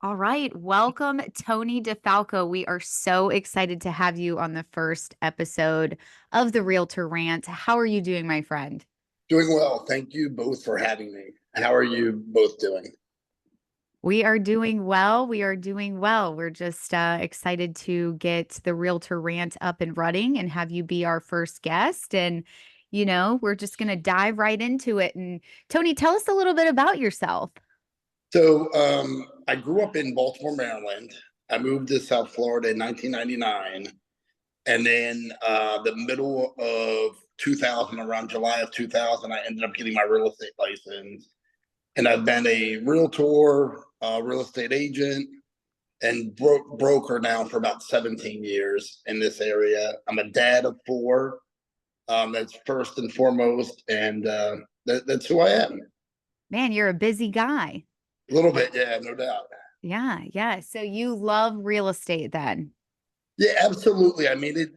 All right. Welcome, Tony Defalco. We are so excited to have you on the first episode of the Realtor Rant. How are you doing, my friend? Doing well. Thank you both for having me. How are you both doing? We are doing well. We are doing well. We're just excited to get the Realtor Rant up and running and have you be our first guest. And, we're just going to dive right into it. And Tony, tell us a little bit about yourself. I grew up in Baltimore, Maryland. I moved to South Florida in 1999. And then the middle of 2000, around July of 2000, I ended up getting my real estate license. And I've been a realtor, real estate agent, and broker now for about 17 years in this area. I'm a dad of four. That's first and foremost. And that's who I am. Man, you're a busy guy. A little bit, yeah, no doubt. Yeah, yeah. So you love real estate then? Yeah, absolutely. I mean,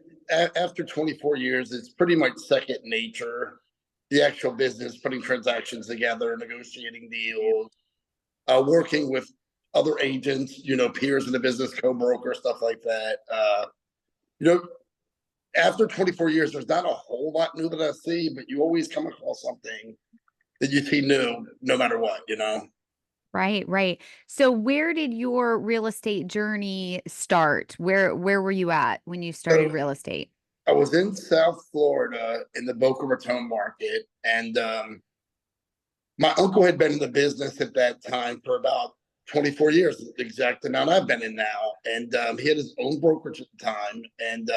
after 24 years, it's pretty much second nature. The actual business, putting transactions together, negotiating deals, working with other agents, peers in the business, co-broker, stuff like that. You know, After 24 years, there's not a whole lot new that I see, but you always come across something that you see new, no matter what. Right, right. So where did your real estate journey start? Where were you at when you started So real estate? I was in South Florida in the Boca Raton market, and my uncle had been in the business at that time for about 24 years, the exact amount I've been in now. And he had his own brokerage at the time. And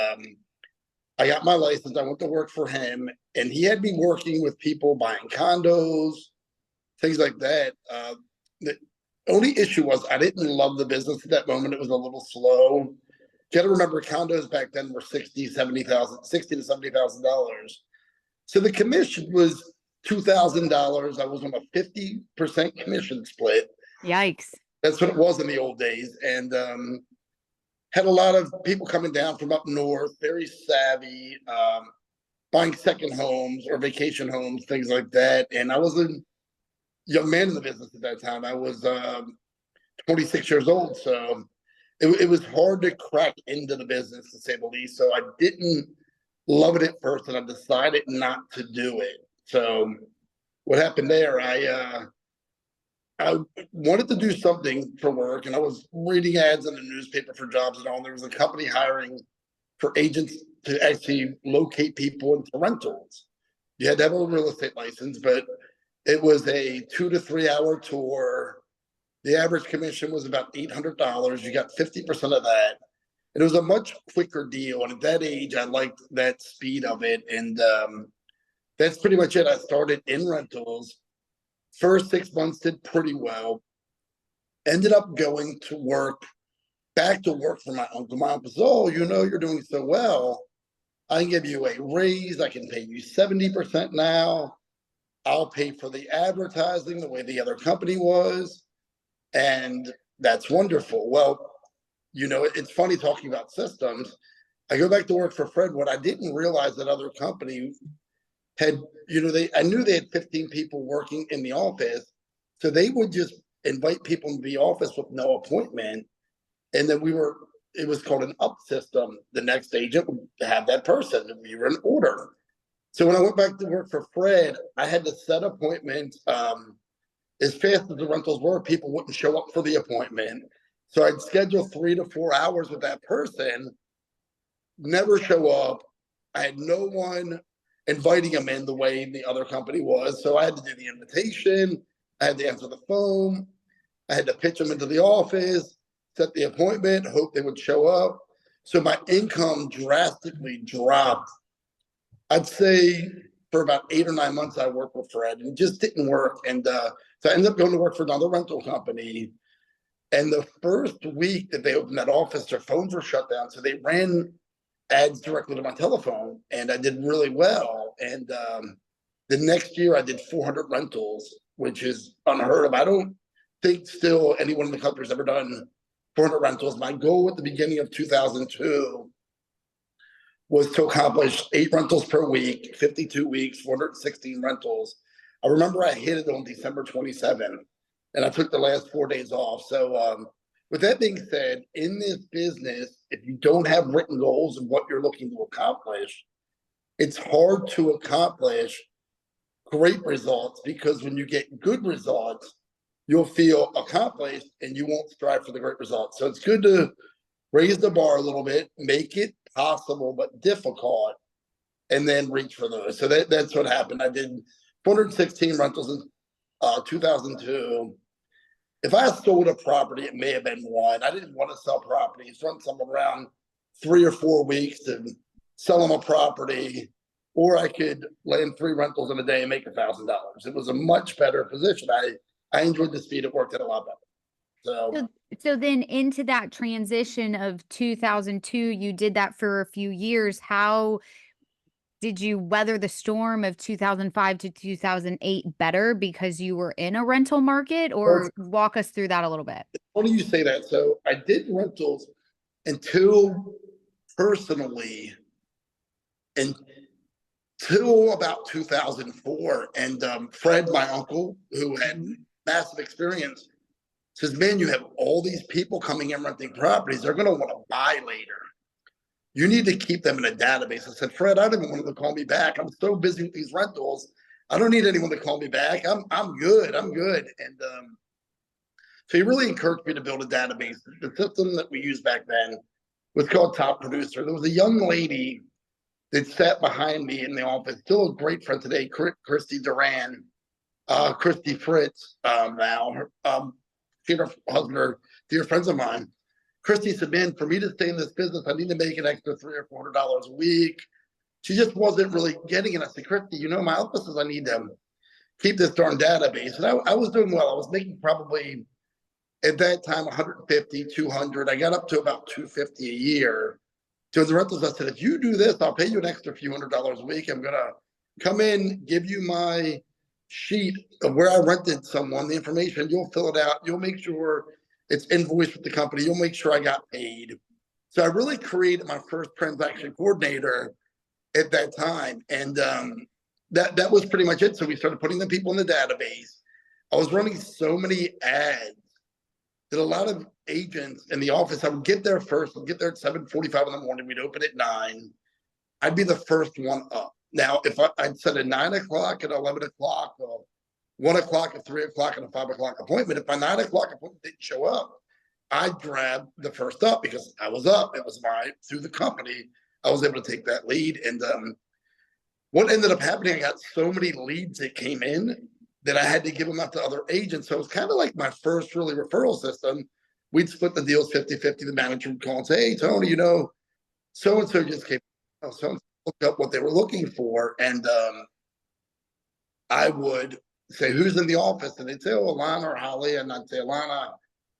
I got my license. I went to work for him, and he had me working with people buying condos, things like that. The only issue was I didn't love the business at that moment. It was a little slow. You got to remember, condos back then were 60 to $70,000. So the commission was $2,000. I was on a 50% commission split. Yikes. That's what it was in the old days. And had a lot of people coming down from up north, very savvy, buying second homes or vacation homes, things like that. And I was a young man in the business at that time. I was 26 years old. So it was hard to crack into the business, to say the least. So I didn't love it at first, and I decided not to do it. So what happened there? I wanted to do something for work, and I was reading ads in the newspaper for jobs and all. And there was a company hiring for agents to actually locate people into rentals. You had to have a real estate license, but it was a 2 to 3 hour tour. The average commission was about $800. You got 50% of that. And it was a much quicker deal. And at that age, I liked that speed of it. And that's pretty much it. I started in rentals. First 6 months did pretty well. Ended up going to work, back to work for my uncle. My uncle said, "Oh, you're doing so well. I can give you a raise. I can pay you 70% now. I'll pay for the advertising the way the other company was." And that's wonderful. Well, it's funny talking about systems. I go back to work for Fred. What I didn't realize that other company had, I knew they had 15 people working in the office. So they would just invite people into the office with no appointment. And then it was called an up system. The next agent would have that person. We were in order. So when I went back to work for Fred, I had to set appointments. As fast as the rentals were, people wouldn't show up for the appointment. So I'd schedule 3 to 4 hours with that person, never show up. I had no one inviting them in the way the other company was. So I had to do the invitation. I had to answer the phone. I had to pitch them into the office, set the appointment, hope they would show up. So my income drastically dropped. I'd say for about 8 or 9 months, I worked with Fred, and it just didn't work. And so I ended up going to work for another rental company. And the first week that they opened that office, their phones were shut down. So they ran ads directly to my telephone, and I did really well. And the next year, I did 400 rentals, which is unheard of. I don't think still anyone in the country has ever done 400 rentals. My goal at the beginning of 2002 was to accomplish 8 rentals per week, 52 weeks, 416 rentals. I remember I hit it on December 27th. and I took the last 4 days off. So, with that being said, in this business, if you don't have written goals of what you're looking to accomplish, it's hard to accomplish great results, because when you get good results, you'll feel accomplished and you won't strive for the great results. So it's good to raise the bar a little bit, make it possible but difficult, and then reach for those. So that's what happened. I did 416 rentals in 2002. If I sold a property, it may have been one. I didn't want to sell properties. Run some around 3 or 4 weeks and sell them a property, or I could land 3 rentals in a day and make $1,000. It was a much better position. I enjoyed the speed. It worked out a lot better. So then into that transition of 2002, you did that for a few years. How did you weather the storm of 2005 to 2008 better because you were in a rental market, or walk us through that a little bit? Funny you say that. So I did rentals until personally until about 2004. And Fred, my uncle, who had massive experience, says, man, you have all these people coming in renting properties. They're going to want to buy later. You need to keep them in a database. I said, Fred, I don't even want them to call me back. I'm so busy with these rentals. I don't need anyone to call me back. I'm good. I'm good. And so he really encouraged me to build a database. The system that we used back then was called Top Producer. There was a young lady that sat behind me in the office, still a great friend today, Christy Duran, Christy Fritz now. She and her husband are dear friends of mine. Christy said, man, for me to stay in this business, I need to make an extra $300 or $400 a week. She just wasn't really getting it. I said, Christy, you know, my office says I need to keep this darn database. And I was doing well. I was making probably at that time 150, 200. I got up to about 250 a year. To the rentals, I said, if you do this, I'll pay you an extra few $100s a week. I'm going to come in, give you my sheet of where I rented someone, the information. You'll fill it out. You'll make sure it's invoiced with the company. You'll make sure I got paid. So I really created my first transaction coordinator at that time. And that was pretty much it. So we started putting the people in the database. I was running so many ads that a lot of agents in the office, I would get there first. I'd get there at 7:45 in the morning. We'd open at 9. I'd be the first one up. Now, if I'd set a 9 o'clock, at 11 o'clock, 1 o'clock, at 3 o'clock, and a 5 o'clock appointment, if my 9 o'clock appointment didn't show up, I'd grab the first up because I was up. It was through the company, I was able to take that lead. And what ended up happening, I got so many leads that came in that I had to give them out to other agents. So it was kind of like my first really referral system. We'd split the deals 50-50. The manager would call and say, hey, Tony, you know, so-and-so just came, so-and-so looked up what they were looking for. And I would say, who's in the office? And they'd say, oh, Alana or Holly. And I'd say, Alana,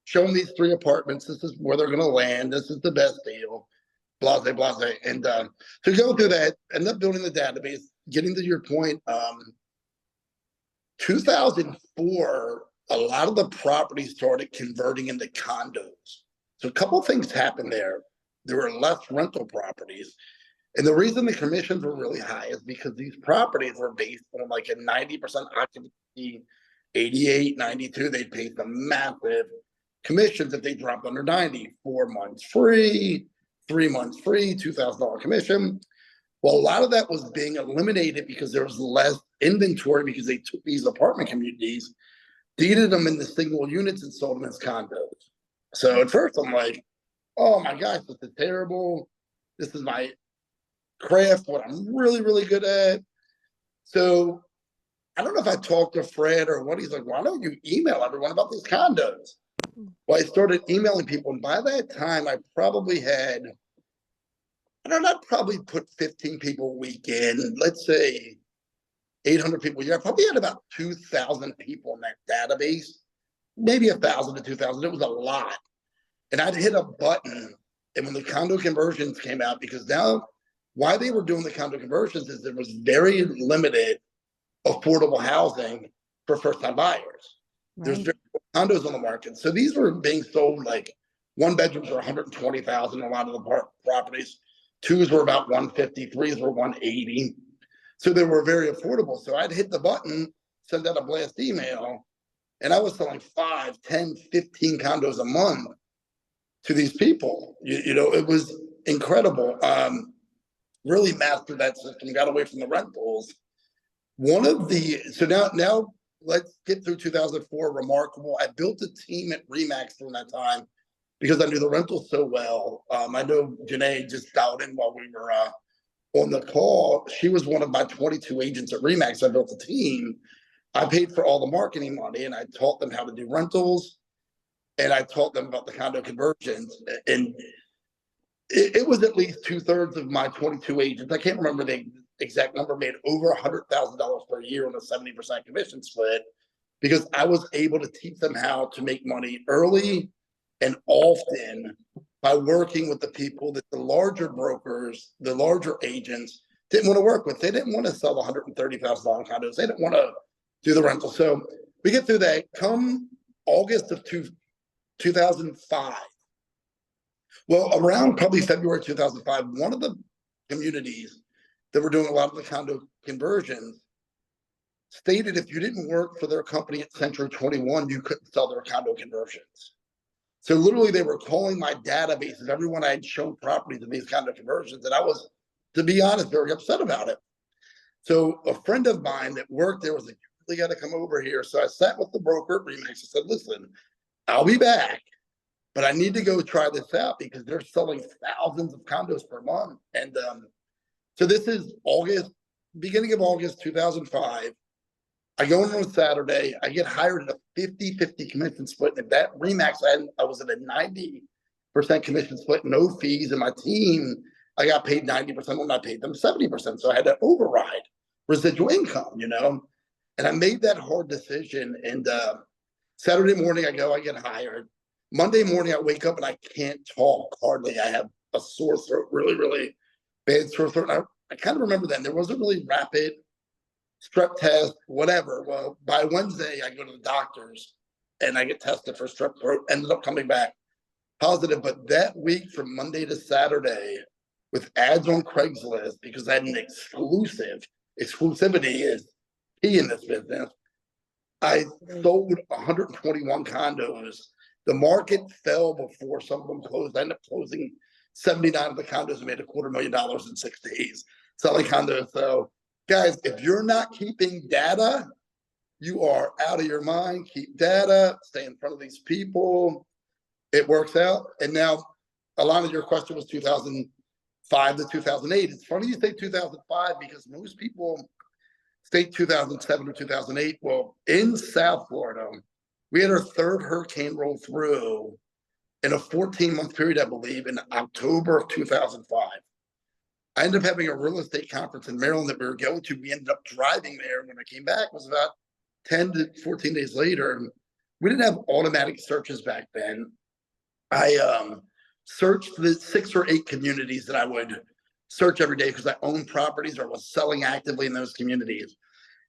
show them these 3 apartments. This is where they're going to land. This is the best deal. Blase, blase. And to go through that, end up building the database, getting to your point, 2004, a lot of the properties started converting into condos. So a couple of things happened there. There were less rental properties. And the reason the commissions were really high is because these properties were based on like a 90% occupancy, 88, 92. They'd pay some massive commissions if they dropped under 90. 4 months free, 3 months free, $2,000 commission. Well, a lot of that was being eliminated because there was less inventory, because they took these apartment communities, deeded them into single units and sold them as condos. So at first I'm like, oh my gosh, this is terrible. This is my craft, what I'm really, really good at. So I don't know if I talked to Fred or what. He's like, why don't you email everyone about these condos? Well, I started emailing people. And by that time, I probably had, I don't know, I'd probably put 15 people a week in, let's say 800 people a year. I probably had about 2,000 people in that database, maybe 1,000 to 2,000. It was a lot. And I'd hit a button. And when the condo conversions came out, because now why they were doing the condo conversions is there was very limited affordable housing for first-time buyers. Right. There's very few condos on the market. So these were being sold like 1 bedrooms are 120,000 a lot of the properties. 2s were about 150, 3s were 180. So they were very affordable. So I'd hit the button, send out a blast email, And I was selling 5, 10, 15 condos a month to these people. It was incredible. Really mastered that system, got away from the rentals. So now let's get through 2004. Remarkable. I built a team at Remax during that time because I knew the rentals so well. I know Janae just dialed in while we were on the call. She was one of my 22 agents at Remax. I built a team. I paid for all the marketing money, and I taught them how to do rentals, and I taught them about the condo conversions. And it was at least 2/3 of my 22 agents. I can't remember the exact number, made over $100,000 per year on a 70% commission split because I was able to teach them how to make money early and often by working with the people that the larger brokers, the larger agents didn't want to work with. They didn't want to sell $130,000 condos. They didn't want to do the rental. So we get through that. Come August of 2005. Well, around probably February 2005, one of the communities that were doing a lot of the condo conversions stated if you didn't work for their company at Century 21, you couldn't sell their condo conversions. So literally they were calling my database of everyone I had shown properties of these condo conversions. And I was, to be honest, very upset about it. So a friend of mine that worked there was like, you really got to come over here. So I sat with the broker at Remax and said, listen, I'll be back, but I need to go try this out because they're selling thousands of condos per month. And so this is beginning of August 2005. I go in on a Saturday. I get hired at a 50-50 commission split. And at that Remax, I was at a 90% commission split, no fees. And my team, I got paid 90% when I paid them 70%. So I had to override residual income, And I made that hard decision. And Saturday morning, I get hired. Monday morning, I wake up and I can't talk hardly. I have a sore throat, really, really bad sore throat. I kind of remember then there wasn't really rapid strep test, whatever. Well, by Wednesday, I go to the doctors and I get tested for strep throat, ended up coming back positive. But that week from Monday to Saturday, with ads on Craigslist, because I had an exclusivity is key in this business. I sold 121 condos. The market fell before some of them closed. I ended up closing 79 of the condos and made $250,000 in 6 days selling condos. So guys, if you're not keeping data, you are out of your mind. Keep data, stay in front of these people. It works out. And now, Alana, your question was 2005 to 2008. It's funny you say 2005 because most people state 2007 or 2008. Well, in South Florida, we had our third hurricane roll through in a 14-month period, I believe, in October of 2005. I ended up having a real estate conference in Maryland that we were going to. We ended up driving there. When I came back, it was about 10 to 14 days later. We didn't have automatic searches back then. I searched the 6 or 8 communities that I would search every day because I owned properties or was selling actively in those communities.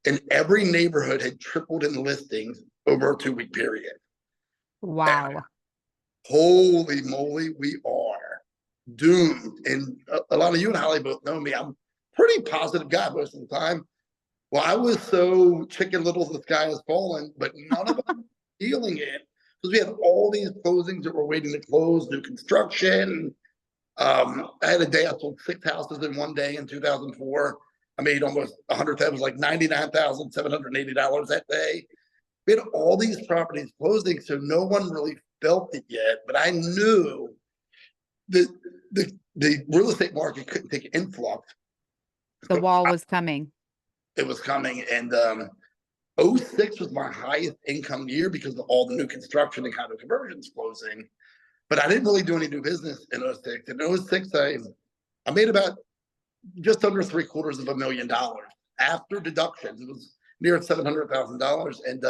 And every neighborhood had tripled in listings over a 2-week period. Wow. And holy moly, we are doomed. And a lot of you and Holly both know me. I'm a pretty positive guy most of the time. Well, I was so chicken little the sky has fallen, but none of them feeling it because we had all these closings that were waiting to close, new construction. I had a day I sold 6 houses in one day in 2004. I made almost 100,000. It was like $99,780 that day. We had all these properties closing, so no one really felt it yet. But I knew that the real estate market couldn't take influx. The wall was coming. It was coming, and 06 was my highest income year because of all the new construction and condo conversions closing. But I didn't really do any new business in 06. In 06, I made about just under $750,000 after deductions. It was near $700,000, and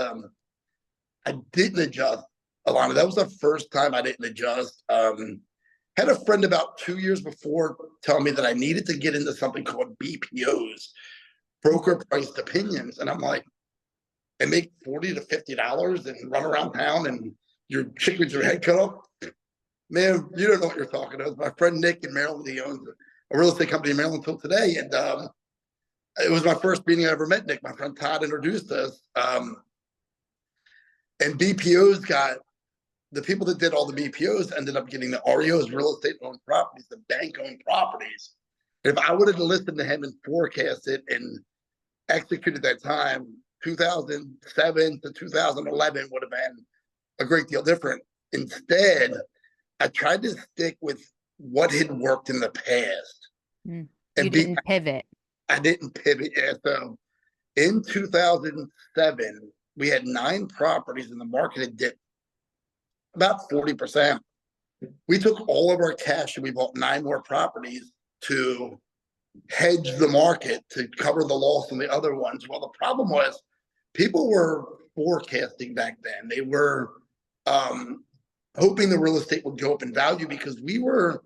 I didn't adjust, Alana. That was the first time I didn't adjust. Had a friend about 2 years before tell me that I needed to get into something called BPOs, broker priced opinions, and I'm like, and make $40 to $50 and run around town and your chickens your head cut off. Man, you don't know what you're talking about. My friend Nick in Maryland, he owns a real estate company in Maryland until today. And it was my first meeting I ever met Nick. My friend Todd introduced us. And BPOs got the people that did all the BPOs ended up getting the REOs, real estate owned properties, the bank owned properties. If I would have listened to him and forecasted and executed that time, 2007 to 2011 would have been a great deal different. Instead, I tried to stick with what had worked in the past You and be. didn't pivot. I didn't pivot. Yeah, so in 2007, we had 9 properties and the market had dipped about 40%. We took all of our cash and we bought 9 more properties to hedge the market to cover the loss on the other ones. Well, the problem was people were forecasting back then. They were hoping the real estate would go up in value because we were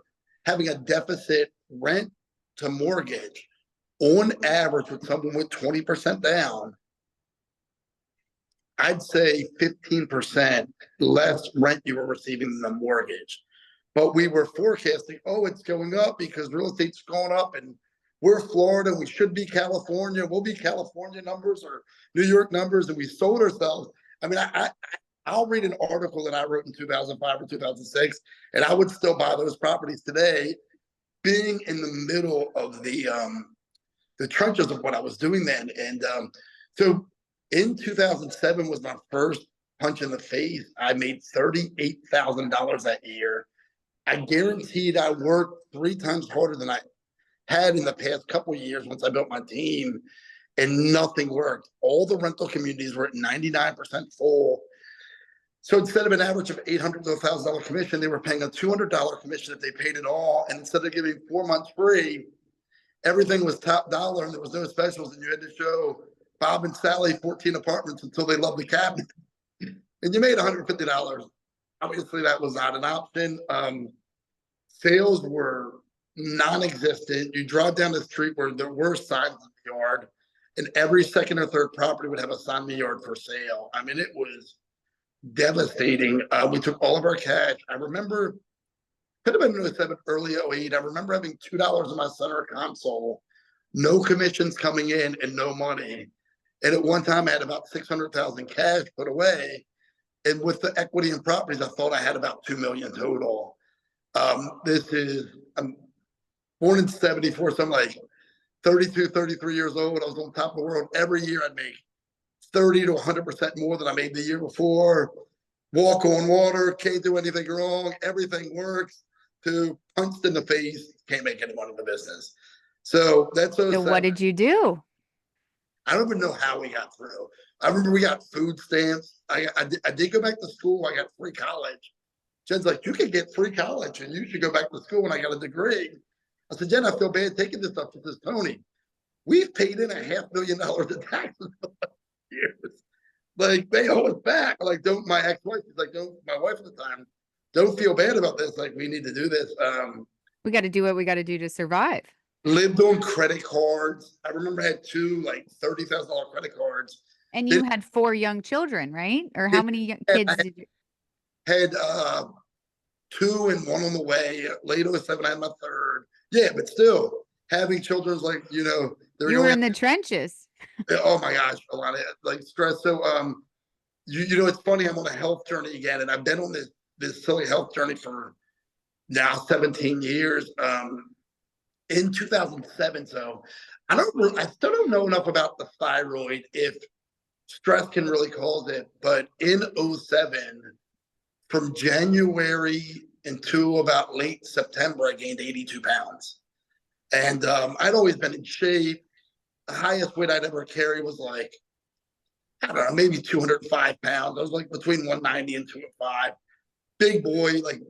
having a deficit rent to mortgage on average with someone with 20% down. I'd say 15% less rent you were receiving than the mortgage. But we were forecasting, oh, it's going up because real estate's going up and we're Florida, we should be California. We'll be California numbers or New York numbers, and we sold ourselves. I mean, I'll read an article that I wrote in 2005 or 2006, and I would still buy those properties today, being in the middle of the trenches of what I was doing then. And so in 2007 was my first punch in the face. I made $38,000 that year. I guaranteed I worked 3 times harder than I had in the past couple of years once I built my team, and nothing worked. All the rental communities were at 99% full. So instead of an average of $800 to $1,000 commission, they were paying a $200 commission if they paid it all. And instead of giving 4 months free, everything was top dollar and there was no specials. And you had to show Bob and Sally 14 apartments until they loved the cabinet. And you made $150. Obviously, that was not an option. Sales were non-existent. You drive down the street where there were signs in the yard, and every second or third property would have a sign in the yard for sale. I mean, it was devastating. We took all of our cash. I remember, could have been 07, early 08. I remember having $2 in my center console, no commissions coming in and no money. And at one time I had about 600,000 cash put away. And with the equity in properties, I thought I had about 2 million total. I'm born in 74, so I'm like 32, 33 years old. I was on top of the world. Every year I'd make 30 to 100% more than I made the year before. Walk on water, can't do anything wrong. Everything works. To punched in the face, can't make any money in the business. So that's So what did you do? I don't even know how we got through. I remember we got food stamps. I did go back to school. I got free college. Jen's like, you can get free college and you should go back to school. And I got a degree. I said, Jen, I feel bad taking this stuff. She says, Tony, we've paid in $500,000 in taxes for years. Like, they owe us back. Like, don't, my ex-wife is like, don't, my wife at the time, don't feel bad about this. Like, we need to do this. We got to do what we got to do to survive. Lived on credit cards. I remember I had 2 like $30,000 credit cards. And you had 4 young children, right? Or how many kids did you? Had 2 and 1 on the way. Late 07, I had my 3rd. Yeah, but still having children is like, you know, you were in the trenches. Oh my gosh, a lot of like stress. So you know, it's funny, I'm on a health journey again, and I've been on this silly health journey for now 17 years. In 2007, so I still don't know enough about the thyroid, if stress can really cause it, but in 07, from January into about late September, I gained 82 pounds. And I'd always been in shape. The highest weight I'd ever carry was like, I don't know, maybe 205 pounds. I was like between 190 and 205. Big boy, like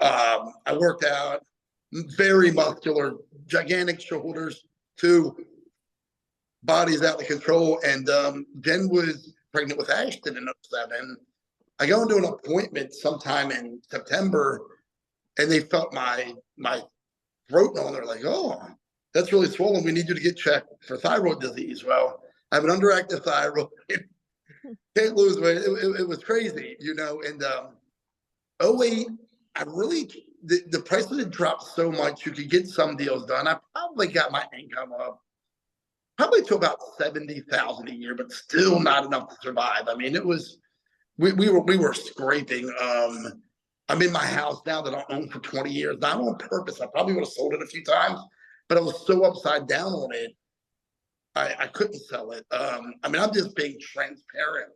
I worked out, very muscular, gigantic shoulders, 2 bodies out of control. And Jen was pregnant with Ashton in 07. I go into an appointment sometime in September, and they felt my throat, and they're like, oh, that's really swollen. We need you to get checked for thyroid disease. Well, I have an underactive thyroid. Can't lose weight. It was crazy, you know. And 08, I really, the prices had dropped so much, you could get some deals done. I probably got my income up probably to about 70,000 a year, but still not enough to survive. I mean, it was we were scraping. I'm in my house now that I own for 20 years, not on purpose. I probably would have sold it a few times, but I was so upside down on it, I couldn't sell it. I mean, I'm just being transparent.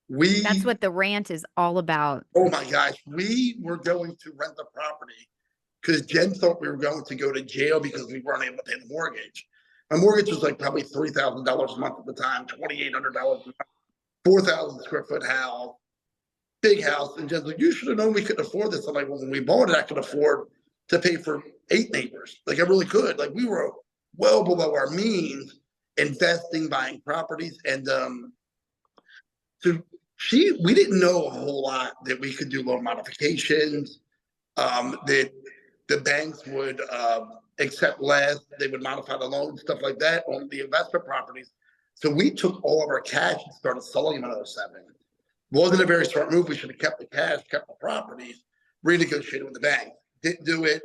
That's We, what the rant is all about. oh my gosh, we were going to rent the property because Jen thought we were going to go to jail because we weren't able to pay the mortgage. My mortgage was like probably $3,000 a month at the time, $2,800 a month, 4,000 square foot house, big house. And Jen's like, you should have known we couldn't afford this. I'm like, well, when we bought it, I could afford to pay for 8 neighbors. Like I really could. Like we were well below our means investing, buying properties. And so we didn't know a whole lot that we could do loan modifications, that the banks would accept less, they would modify the loan, stuff like that on the investment properties. So we took all of our cash and started selling them in '07. Wasn't a very smart move. We should have kept the cash, kept the properties, renegotiated with the bank. Didn't do it.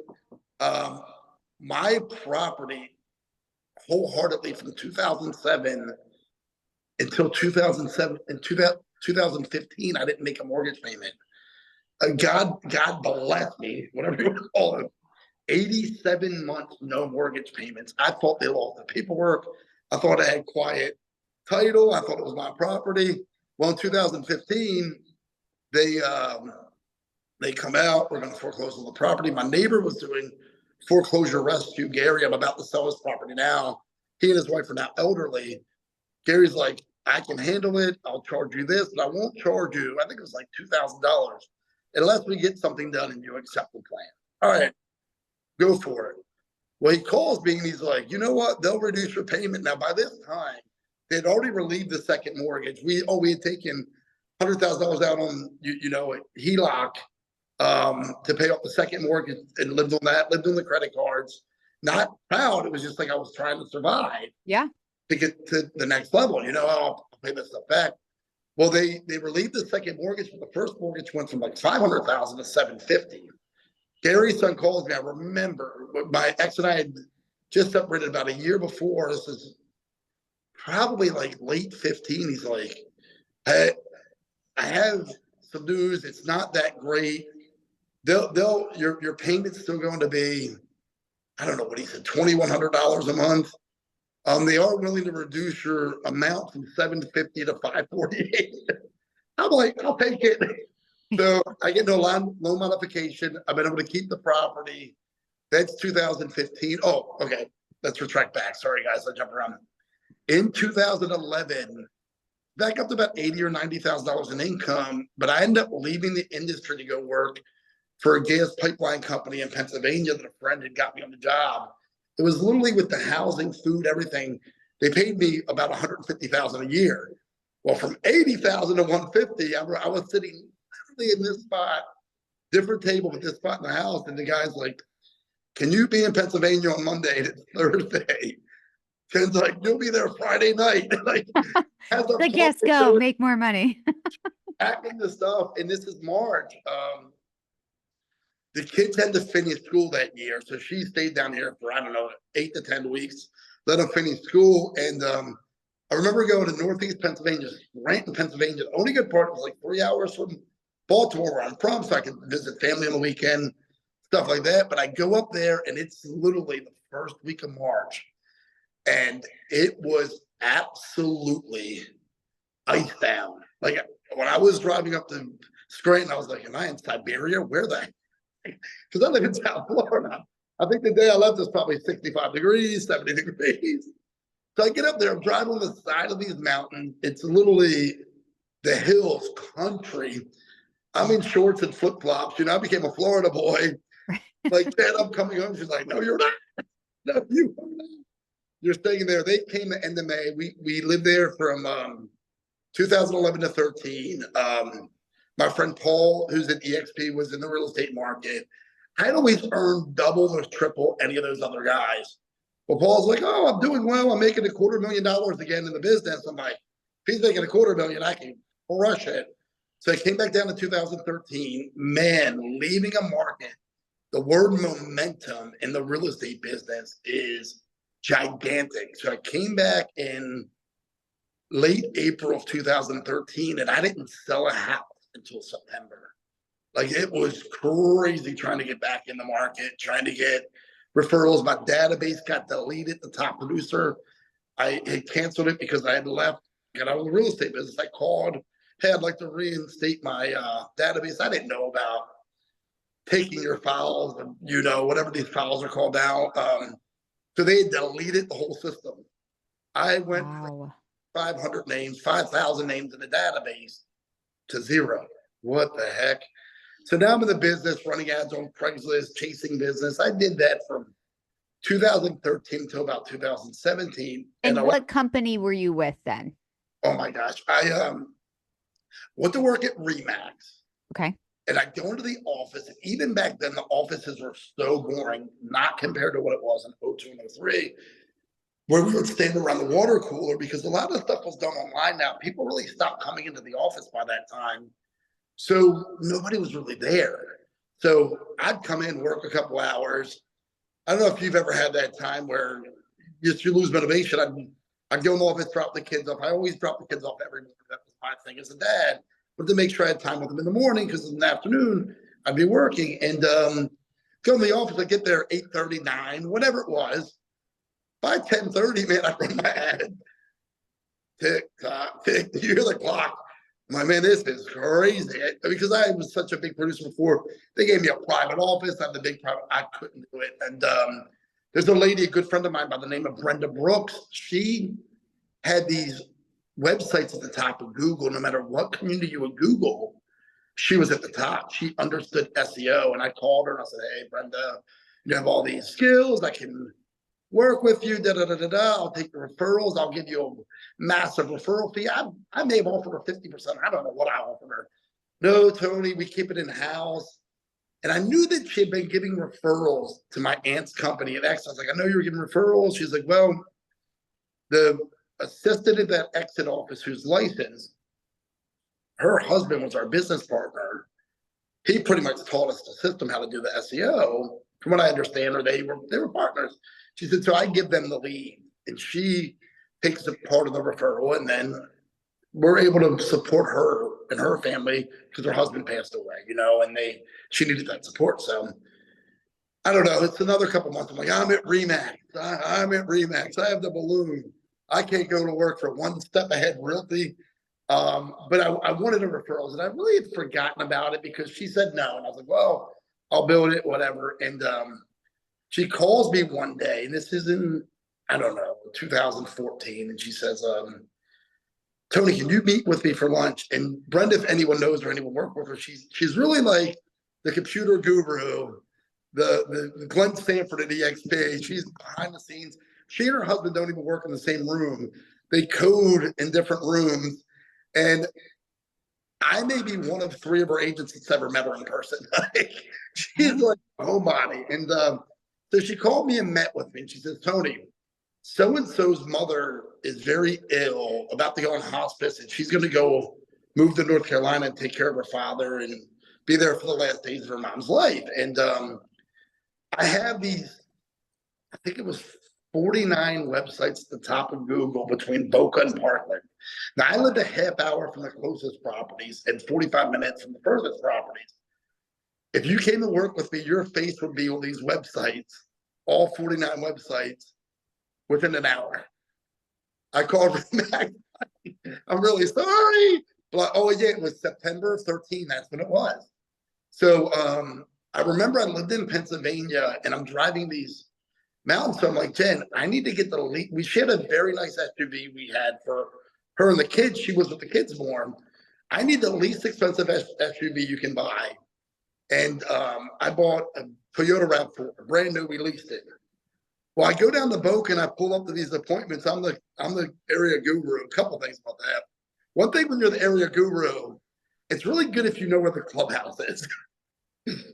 My property wholeheartedly from 2007 until 2007 and 2015, I didn't make a mortgage payment. God bless me, whatever you want to call it. 87 months, no mortgage payments. I thought they lost the paperwork. I thought I had quiet title. I thought it was my property. Well, in 2015, they come out. We're going to foreclose on the property. My neighbor was doing foreclosure rescue. Gary, I'm about to sell his property now. He and his wife are now elderly. Gary's like, I can handle it. I'll charge you this, but I won't charge you. I think it was like $2,000 unless we get something done and you accept the plan. All right, go for it. Well, he calls me and he's like, you know what? They'll reduce your payment. Now, by this time, they'd already relieved the second mortgage. We had taken $100,000 out on, HELOC to pay off the second mortgage and lived on that, lived on the credit cards. Not proud. It was just like I was trying to survive. Yeah. To get to the next level, I'll pay this stuff back. Well, they relieved the second mortgage, but the first mortgage went from like 500,000 to 750. Gary's son calls me. I remember my ex and I had just separated about a year before. This is probably like late 15. He's like, I have some news. It's not that great. Your payment's still going to be, I don't know what he said, $2,100 a month. They are willing to reduce your amount from 750 to 548. I'm like, I'll take it. So I get no loan modification. I've been able to keep the property. That's 2015. Oh, okay. Let's retract back. Sorry, guys. I jumped around. In 2011, back up to about $80,000 or $90,000 in income, but I ended up leaving the industry to go work for a gas pipeline company in Pennsylvania that a friend had got me on the job. It was literally with the housing, food, everything. They paid me about $150,000 a year. Well, from 80,000 to 150, I was sitting literally in this spot, different table with this spot in the house, and the guy's like, "Can you be in Pennsylvania on Monday? It's Thursday." Ken's like, "You'll be there Friday night." Like, like, yes, go make more money. Packing the stuff, and this is March. The kids had to finish school that year, so she stayed down here for, I don't know, 8 to 10 weeks, let them finish school. And I remember going to Northeast Pennsylvania, Scranton, Pennsylvania. The only good part was like 3 hours from Baltimore, where I'm from, so I could visit family on the weekend, stuff like that. But I go up there, and it's literally the first week of March, and it was absolutely iced down. Like when I was driving up to Scranton, I was like, am I in Siberia? Where the heck? Because I live in South Florida. I think the day I left was probably 65 degrees, 70 degrees. So I get up there, I'm driving on the side of these mountains. It's literally the hills, country. I'm in shorts and flip flops. I became a Florida boy. Like, Dad, I'm coming home. She's like, no, you're not. No, you are not. You're staying there. They came the end of May. We lived there from 2011 to 13. My friend Paul, who's at EXP, was in the real estate market. I'd always earned double or triple any of those other guys. Well, Paul's like, oh, I'm doing well. I'm making $250,000 again in the business. I'm like, if he's making $250,000, I can crush it. So I came back down to 2013. Man, leaving a market, the word momentum in the real estate business is gigantic. So I came back in late April of 2013, and I didn't sell a house until September. Like, it was crazy trying to get back in the market, trying to get referrals. My database got deleted, the top producer. I had canceled it because I had left, got out of the real estate business. I called, hey, I'd like to reinstate my database. I didn't know about taking your files, and, whatever these files are called now. So they deleted the whole system. I went from Wow. 500 names, 5,000 names in the database to zero. What the heck? So now I'm in the business, running ads on Craigslist, chasing business. I did that from 2013 till about 2017. And And what company were you with then? oh my gosh, I went to work at Remax. Okay. And I go into the office, and even back then, the offices were so boring, not compared to what it was in 02 and 03, where we would stand around the water cooler because a lot of the stuff was done online now. People really stopped coming into the office by that time. So nobody was really there. So I'd come in, work a couple hours. I don't know if you've ever had that time where you lose motivation. I'd go in the office, drop the kids off. I always drop the kids off every morning. That was my thing as a dad. But to make sure I had time with them in the morning, because in the afternoon I'd be working. And go in the office, I get there 8:30, 9, whatever it was. By 10:30, man, I run my ad. Tick tock, tick. You hear the clock. My man, this is crazy. Because I was such a big producer before. They gave me a private office. I had the big private. I couldn't do it. And there's a lady, a good friend of mine by the name of Brenda Brooks. She had these websites at the top of Google. No matter what community you would Google, she was at the top. She understood SEO. And I called her and I said, hey, Brenda, you have all these skills. I can work with you, I'll take the referrals. I'll give you a massive referral fee. I may have offered her 50%. I don't know what I offered her. No, Tony, we keep it in-house. And I knew that she had been giving referrals to my aunt's company at X. I was like, I know you were giving referrals. She's like, well, the assistant at that exit office who's licensed, her husband was our business partner. He pretty much taught us the system, how to do the SEO. From what I understand, or they were partners. She said, so I give them the lead, and she takes a part of the referral, and then we're able to support her and her family because her husband passed away, and she needed that support. So I don't know. It's another couple months. I'm like, I'm at Remax. I'm at Remax. I have the balloon. I can't go to work for One Step Ahead Realty. But I wanted a referrals, and I really had forgotten about it because she said no. And I was like, well, I'll build it, whatever. And she calls me one day, and this is in, I don't know, 2014. And she says, Tony, can you meet with me for lunch? And Brenda, if anyone knows or anyone worked with her, she's really like the computer guru, the Glenn Stanford at EXP. She's behind the scenes. She and her husband don't even work in the same room. They code in different rooms. And I may be one of 3 of her agents that's ever met her in person. She's like a homebody. And so she called me and met with me. And she says, Tony, so-and-so's mother is very ill, about to go on hospice, and she's going to go move to North Carolina and take care of her father and be there for the last days of her mom's life. And I have these, I think it was 49 websites at the top of Google between Boca and Parkland. Now, I lived a half hour from the closest properties and 45 minutes from the furthest properties. If you came to work with me, your face would be on these websites, all 49 websites, within an hour. I called her back. I'm really sorry. But, oh, yeah, it was September 13. That's when it was. So I remember I lived in Pennsylvania, and I'm driving these mountains. So I'm like, Jen, I need to get the lead. We shared a very nice SUV we had for her and the kids. She was with the kids more. I need the least expensive SUV you can buy. And I bought a Toyota RAV4, brand new. We leased it. Well, I go down to Boca and I pull up to these appointments. I'm the area guru. A couple things about that. One thing, when you're the area guru, it's really good if you know where the clubhouse is.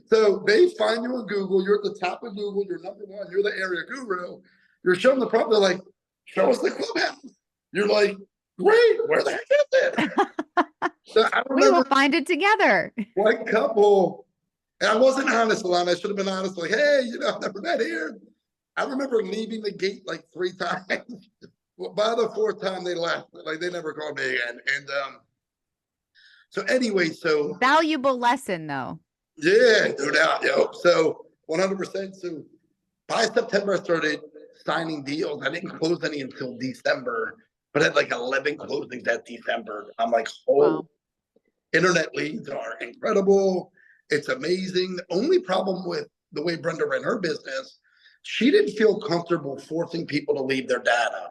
So they find you on Google. You're at the top of Google. You're number 1. You're the area guru. You're showing the property. They're like, show us the clubhouse. You're like, great. Where the heck is it? So I We will remember find it together. one couple, and I wasn't honest, Alana. I should have been honest. Like, hey, I've never met here. I remember leaving the gate like 3 times. Well, by the fourth time they left, like they never called me again. And so anyway, so Valuable lesson though. yeah, no doubt, yo. So 100%. So by September, I started signing deals. I didn't close any until December, but I had like 11 closings that December. I'm like, oh, Wow. internet leads are incredible. It's amazing. The only problem with the way Brenda ran her business, she didn't feel comfortable forcing people to leave their data.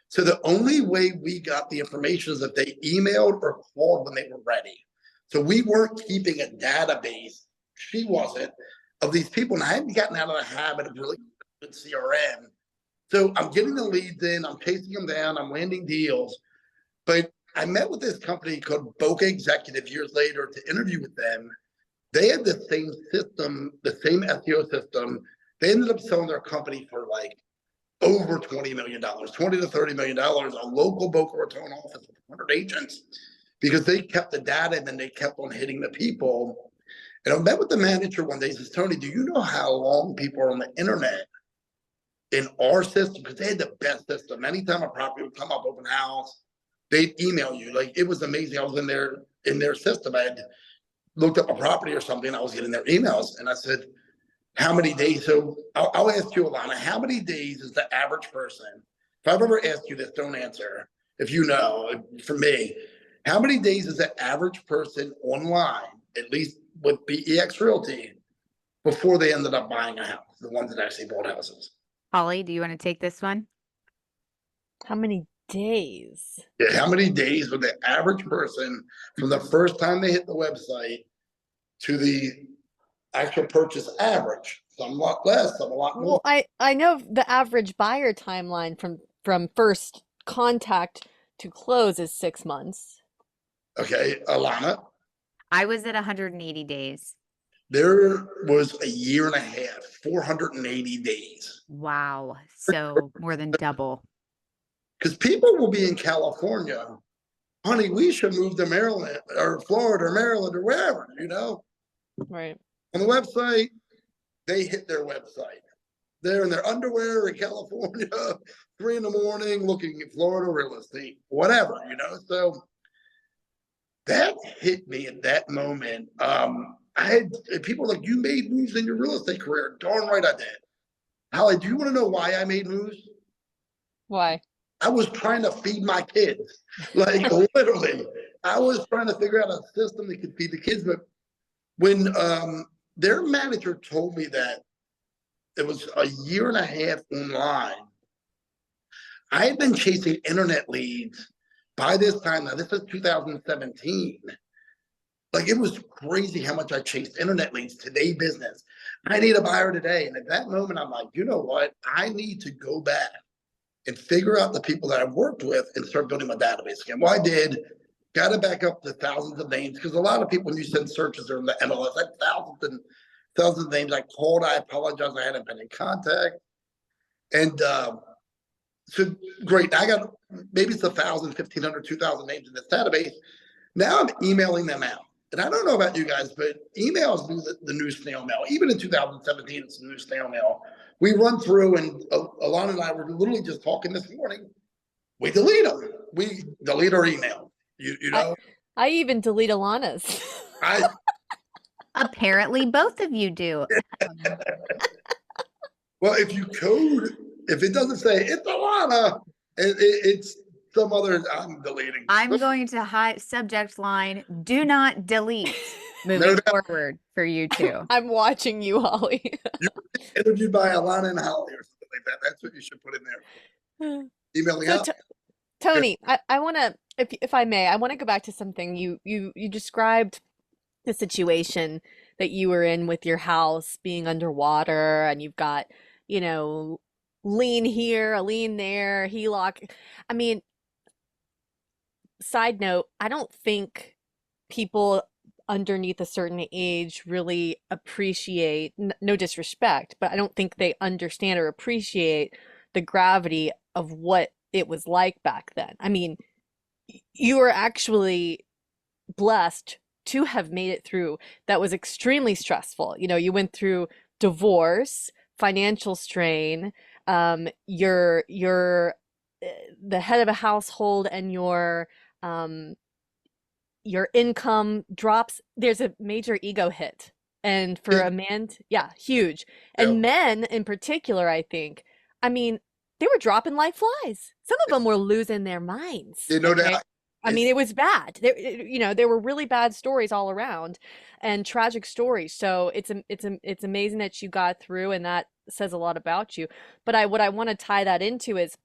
So the only way we got the information is if they emailed or called when they were ready. So we weren't keeping a database. She wasn't of these people, and I hadn't gotten out of the habit of really good CRM. So I'm getting the leads in, I'm chasing them down, I'm landing deals. But I met with this company called Boca Executive years later to interview with them. They had the same system, the same SEO system. They ended up selling their company for like over $20 million, $20 to $30 million, a local Boca Raton office with 100 agents, because they kept the data and then they kept on hitting the people. And I met with the manager one day. He says, Tony, do you know how long people are on the internet in our system? Because they had the best system. Anytime a property would come up, open house, they'd email you. Like, it was amazing. I was in their system. I had looked up a property or something, and I was getting their emails. And I said, how many days? So I'll ask you, Alana, how many days is the average person? If I've ever asked you this, don't answer. If you know, for me, how many days is the average person online, at least with EXP Realty, before they ended up buying a house? The ones that actually bought houses. Holly, do you want to take this one? How many days? Yeah, how many days would the average person from the first time they hit the website to the actual purchase average? Some a lot less, some a lot more. Well, I know the average buyer timeline from first contact to close is 6 months. Okay, Alana, I was at 180 days. there was a year and a half, 480 days. Wow. So more than double. Because people will be in California, honey, we should move to Maryland or Florida or Maryland or wherever, Right. On the website, they hit their website. They're in their underwear in California, 3 a.m, looking at Florida real estate, whatever. So that hit me at that moment. I had people like, you made moves in your real estate career. Darn right I did. Holly, do you want to know why I made moves? Why? I was trying to feed my kids. Like literally, I was trying to figure out a system that could feed the kids. But when their manager told me that it was a year and a half online, I had been chasing internet leads by this time. Now, this is 2017. Like, it was crazy how much I chased internet leads today business. I need a buyer today. And at that moment, I'm like, you know what? I need to go back and figure out the people that I've worked with and start building my database again. Well, I did. Got to back up to thousands of names, because a lot of people, when you send searches or in the MLS, I had thousands and thousands of names. I called. I apologize. I hadn't been in contact. And so great. I got maybe it's 1,000, 1,500, 2,000 names in this database. Now I'm emailing them out. And I don't know about you guys, but emails do the new snail mail. Even in 2017, it's the new snail mail. We run through, and Alana and I were literally just talking this morning. We delete them. We delete our email. You know. I even delete Alana's. I Apparently, both of you do. well, if it doesn't say it's Alana, it's some other. I'm deleting. I'm going to hide subject line, do not delete moving No doubt. forward for you two. I'm watching you, Holly. You're interviewed by Alana and Holly or something like that. That's what you should put in there. Emailing So out. Tony, I want to, if I may, I want to go back to something you described the situation that you were in with your house being underwater, and you've got, lien here, a lien there, HELOC. I mean, side note, I don't think people underneath a certain age really appreciate, no disrespect, but I don't think they understand or appreciate the gravity of what it was like back then. I mean, you were actually blessed to have made it through. That was extremely stressful. You went through divorce, financial strain, your the head of a household and your income drops, there's a major ego hit. And for Yeah, a man, yeah, huge. yeah. And men in particular, I think, I mean, they were dropping like flies. Some of them were losing their minds. You know Okay. that I mean, it's it was bad. There were really bad stories all around and tragic stories. So it's amazing that you got through, and that says a lot about you. But what I want to tie that into is,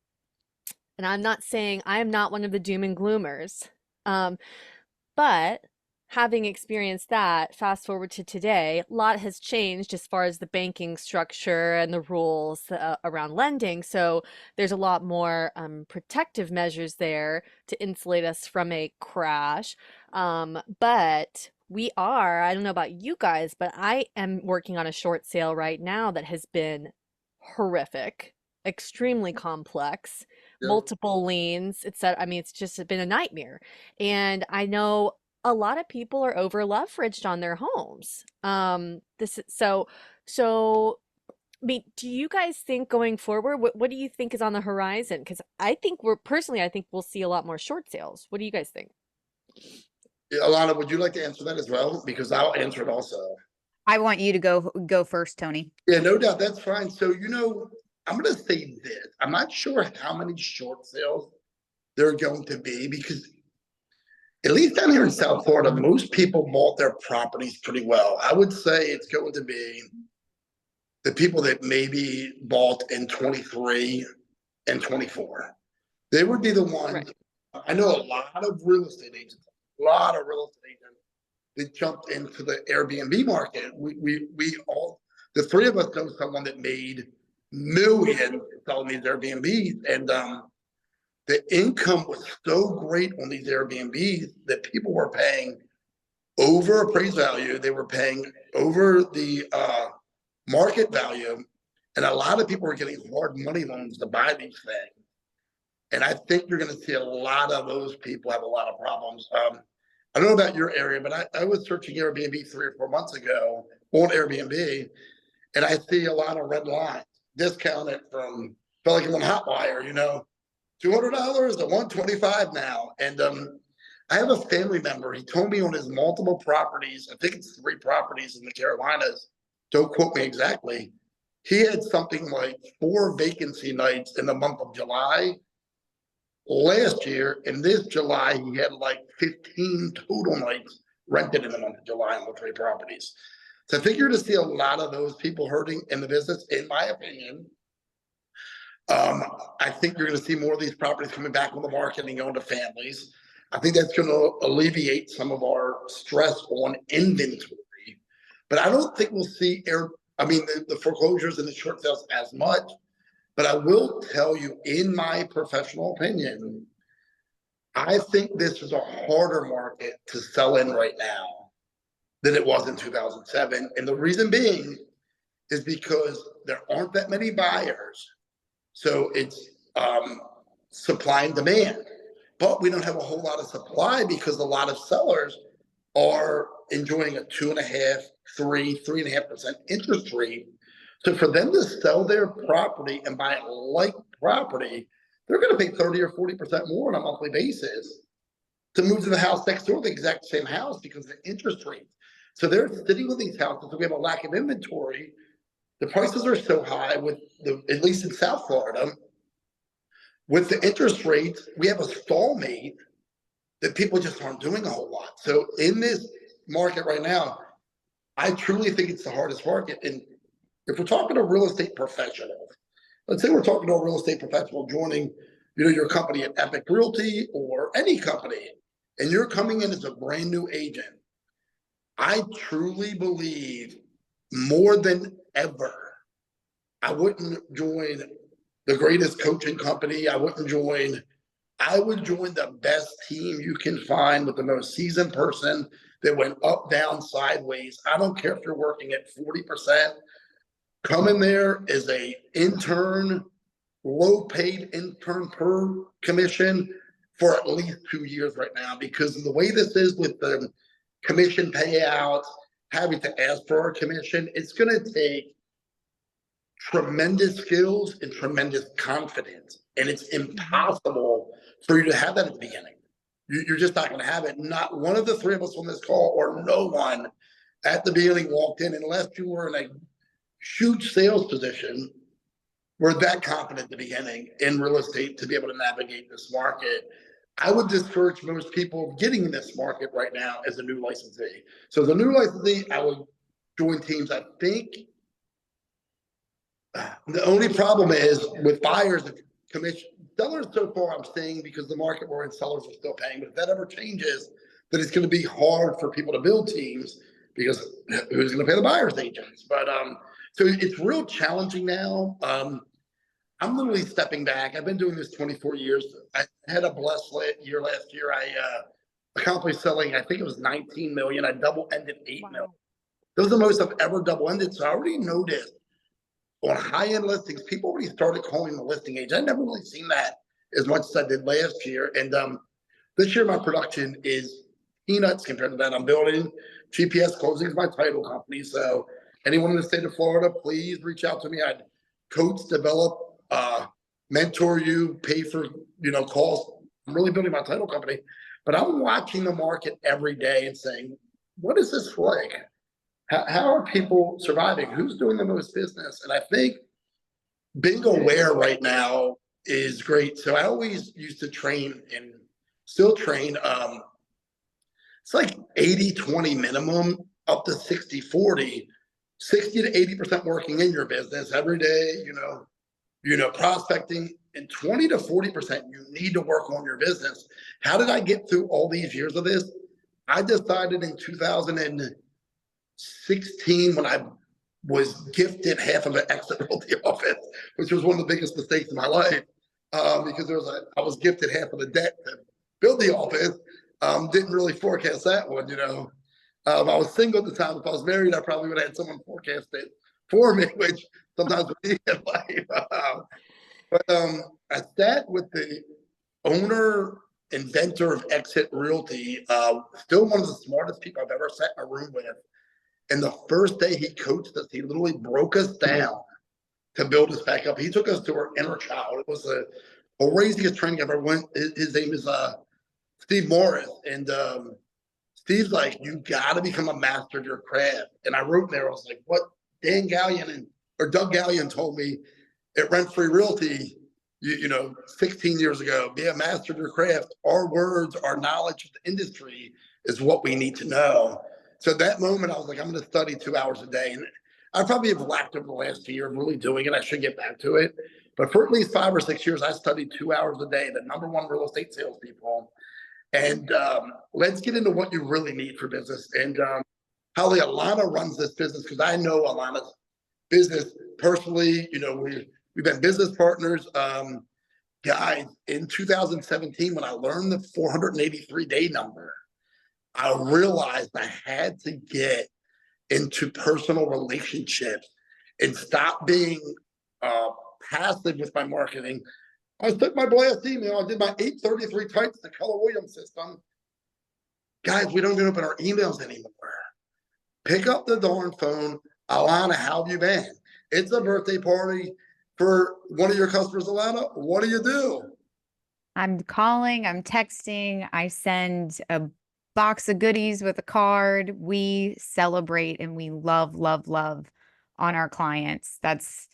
and I'm not saying I am not one of the doom and gloomers. Um, but having experienced that, fast forward to today, a lot has changed as far as the banking structure and the rules around lending. So there's a lot more protective measures there to insulate us from a crash. But I don't know about you guys, but I am working on a short sale right now that has been horrific, extremely complex, yeah. multiple liens, etc. I mean, it's just been a nightmare. And I know a lot of people are over leveraged on their homes. This is so I mean, do you guys think going forward, what do you think is on the horizon? Because I think we'll see a lot more short sales. What do you guys think? Alana, would you like to answer that as well? Because I'll answer it also. I want you to go first, Tony. Yeah, no doubt. That's fine. So, I'm going to say this. I'm not sure how many short sales there are going to be because, at least down here in South Florida, most people bought their properties pretty well. I would say it's going to be the people that maybe bought in 23 and 24. They would be the Right. ones. I know a lot of real estate agents, a lot of real estate agents that jumped into the Airbnb market. We all, the three of us know someone that made millions selling these Airbnbs, and the income was so great on these Airbnbs that people were paying over appraised value. They were paying over the market value, and a lot of people were getting hard money loans to buy these things. And I think you're going to see a lot of those people have a lot of problems. I don't know about your area, but I was searching Airbnb 3 or 4 months ago on Airbnb, and I see a lot of red lines discounted from, felt like I'm on Hotwire, $200 to 125 now. And I have a family member. He told me on his multiple properties, I think it's 3 properties in the Carolinas. Don't quote me exactly. He had something like 4 vacancy nights in the month of July last year. And this July, he had like 15 total nights rented in the month of July on the 3 properties. So I think you're going to see a lot of those people hurting in the business, in my opinion. I think you're going to see more of these properties coming back on the market and going to families. I think that's going to alleviate some of our stress on inventory. But I don't think we'll see the foreclosures and the short sales as much. But I will tell you, in my professional opinion, I think this is a harder market to sell in right now than it was in 2007. And the reason being is because there aren't that many buyers. So it's supply and demand. But we don't have a whole lot of supply because a lot of sellers are enjoying a 2.5%, 3.5% interest rate. So for them to sell their property and buy a like property, they're going to pay 30 or 40% more on a monthly basis to move to the house next door, the exact same house, because of the interest rate. So they're sitting with these houses. So we have a lack of inventory. The prices are so high at least in South Florida, with the interest rates, we have a stalemate that people just aren't doing a whole lot. So in this market right now, I truly think it's the hardest market. And if we're talking to real estate professionals, let's say we're talking to a real estate professional joining, your company at Epique Realty or any company, and you're coming in as a brand new agent, I truly believe more than ever, I wouldn't join the greatest coaching company. I would join the best team you can find with the most seasoned person that went up, down, sideways. I don't care if you're working at 40%. Come in there as a intern, low paid intern per commission for at least 2 years right now, because of the way this is with the commission payouts, having to ask for a commission, it's going to take tremendous skills and tremendous confidence And it's impossible for you to have that at the beginning. You're just not going to have it. Not one of the three of us on this call, or no one at the beginning walked in, unless you were in a huge sales position, were that confident at the beginning in real estate to be able to navigate this market. I would discourage most people getting in this market right now as a new licensee. So as a new licensee, I would join teams. I think the only problem is with buyers, commission sellers so far, I'm saying, because the market we're in, sellers are still paying. But if that ever changes, then it's going to be hard for people to build teams, because who's going to pay the buyer's agents? But so it's real challenging now. I'm literally stepping back. I've been doing this 24 years. I had a blessed year last year. I accomplished selling, I think it was 19 million. I double-ended 8 million. Those are the most I've ever double-ended. So I already noticed on high-end listings, people already started calling the listing agent. I never really seen that as much as I did last year. And this year, my production is peanuts compared to that. I'm building GPS Closings, my title company. So anyone in the state of Florida, please reach out to me. I'd coach, develop, mentor you, pay for, calls. I'm really building my title company, but I'm watching the market every day and saying, what is this like? How are people surviving? Who's doing the most business? And I think being aware right now is great. So I always used to train and still train. It's like 80-20 minimum, up to 60-40, 60 to 80% working in your business every day, prospecting, and 20 to 40% you need to work on your business. How did I get through all these years of this? I decided in 2016, when I was gifted half of an Exit Realty office, which was one of the biggest mistakes in my life, because I was gifted half of the debt to build the office. Didn't really forecast that one, I was single at the time. If I was married, I probably would have had someone forecast it for me, which sometimes we need in life. But I sat with the owner, inventor of Exit Realty, still one of the smartest people I've ever sat in a room with. And the first day he coached us, he literally broke us down to build us back up. He took us to our inner child. It was the craziest training I ever went. His name is Steve Morris. And Steve's like, you got to become a master of your craft. And I wrote there, I was like, what Doug Gallion told me at Rent Free Realty, 16 years ago, be a master of your craft. Our words, our knowledge of the industry is what we need to know. So at that moment, I was like, I'm going to study 2 hours a day. And I probably have lacked over the last year of really doing it. I should get back to it. But for at least 5 or 6 years, I studied 2 hours a day, the #1 real estate salespeople. And let's get into what you really need for business. And Holly, Alana runs this business because I know Alana's business personally. We've been business partners. Guys, in 2017, when I learned the 483-day number, I realized I had to get into personal relationships and stop being passive with my marketing. I took my blast email. I did my 833 types, the Keller Williams system. Guys, we don't even open our emails anymore. Pick up the darn phone. Alana, how have you been? It's a birthday party for one of your customers, Alana. What do you do? I'm calling, I'm texting, I send a box of goodies with a card. We celebrate and we love, love, love on our clients. That's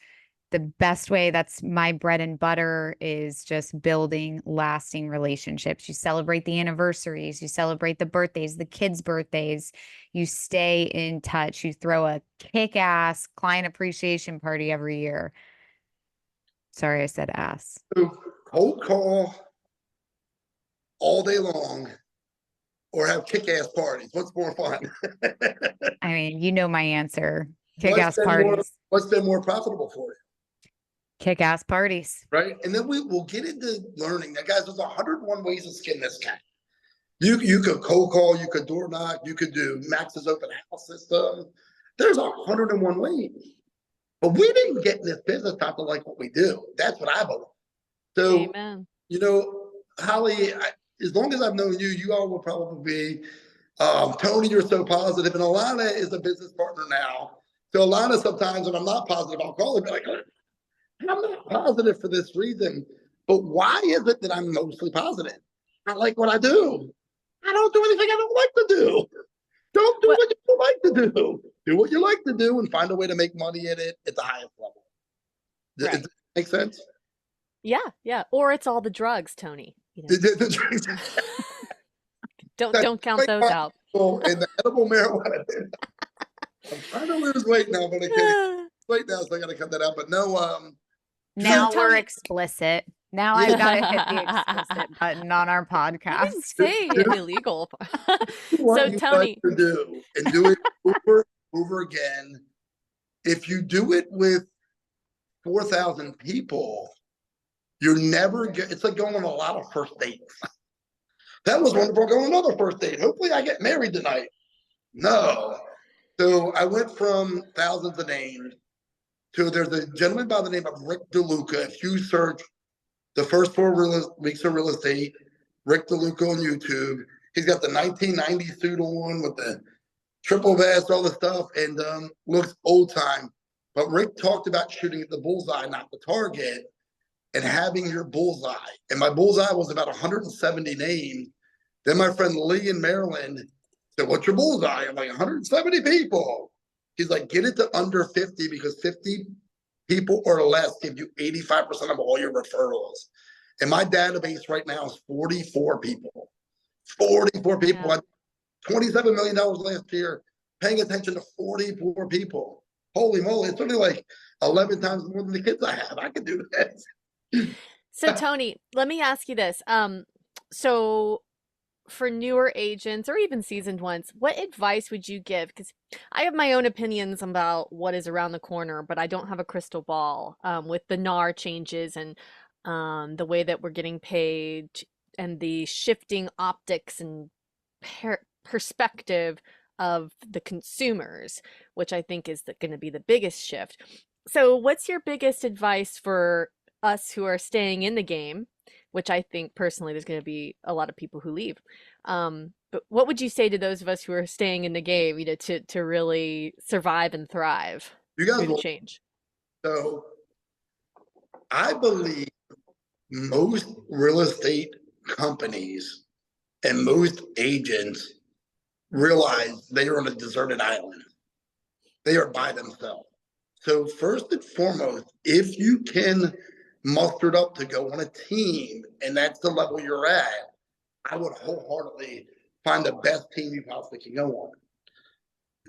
the best way. That's my bread and butter, is just building lasting relationships. You celebrate the anniversaries, you celebrate the birthdays, the kids' birthdays, you stay in touch, you throw a kick-ass client appreciation party every year. Sorry, I said ass. So cold call all day long or have kick-ass parties? What's more fun? I mean, my answer. Kick-ass parties. What's been more profitable for you? Kick-ass parties. Right. And then we'll get into learning. Now, guys, there's 101 ways to skin this cat. You could cold call, you could door knock, you could do Max's open house system. There's 101 ways. But we didn't get in this business not to like what we do. That's what I believe. So, Amen. Holly, as long as I've known you, you all will probably be, Tony, you're so positive. And Alana is a business partner now. So Alana, sometimes when I'm not positive, I'll call her and be like, I'm not positive for this reason. But why is it that I'm mostly positive? I like what I do. I don't do anything I don't like to do. Don't do Well, what you don't like to do. Do what you like to do and find a way to make money in it at the highest level. Does right. it make sense? Yeah, yeah. Or it's all the drugs, Tony. You know. Don't count those out. And the edible marijuana. I'm trying to lose weight now, but I can't weight now, so I got to cut that out. But no, Now we're Tony, explicit. Now I've got to hit the explicit button on our I didn't podcast. say illegal. what So you Tony, like to do and do it over and over again. If you do it with 4,000 people, you're never get. It's like going on a lot of first dates. That was wonderful. Going on another first date. Hopefully, I get married tonight. No. So I went from thousands of names to there's a gentleman by the name of Rick DeLuca. If you search the first 4 weeks of real estate, Rick DeLuca on YouTube, he's got the 1990 suit on with the triple vest, all the stuff, and looks old time. But Rick talked about shooting at the bullseye, not the target, and having your bullseye. And my bullseye was about 170 names. Then my friend Lee in Maryland said, "What's your bullseye?" I'm like, 170 people. He's like, "Get it to under 50 because 50 people or less give you 85% of all your referrals." And my database right now is 44 people. 44 people. yeah. I $27 million last year, paying attention to 44 people. Holy moly, it's only like 11 times more than the kids I have. I can do this. So Tony, let me ask you this. So for newer agents or even seasoned ones, what advice would you give? Because I have my own opinions about what is around the corner, but I don't have a crystal ball with the NAR changes and the way that we're getting paid and the shifting optics and perspective of the consumers, which I think is going to be the biggest shift. So, what's your biggest advice for us who are staying in the game? Which I think personally, there's going to be a lot of people who leave. But what would you say to those of us who are staying in the game, to really survive and thrive You guys through the will. change? So I believe most real estate companies and most agents realize they are on a deserted island. They are by themselves. So first and foremost, if you can muster it up to go on a team and that's the level you're at, I would wholeheartedly find the best team you possibly can go on.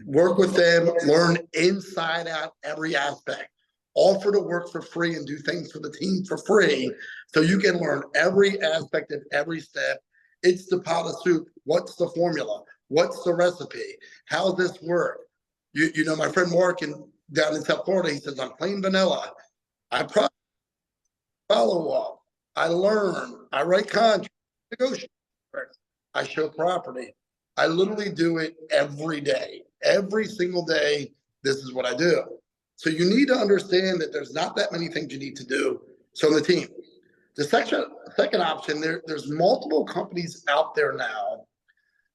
Work with them, learn inside out every aspect. Offer to work for free and do things for the team for free so you can learn every aspect of every step. It's the pot of soup. What's the formula? What's the recipe? How does this work? You know, my friend Mark down in South Florida, he says, "I'm plain vanilla. I follow up. I learn. I write contracts, negotiate. I show property. I literally do it every day. Every single day, this is what I do." So you need to understand that there's not that many things you need to do. So on the team, the second option, there's multiple companies out there now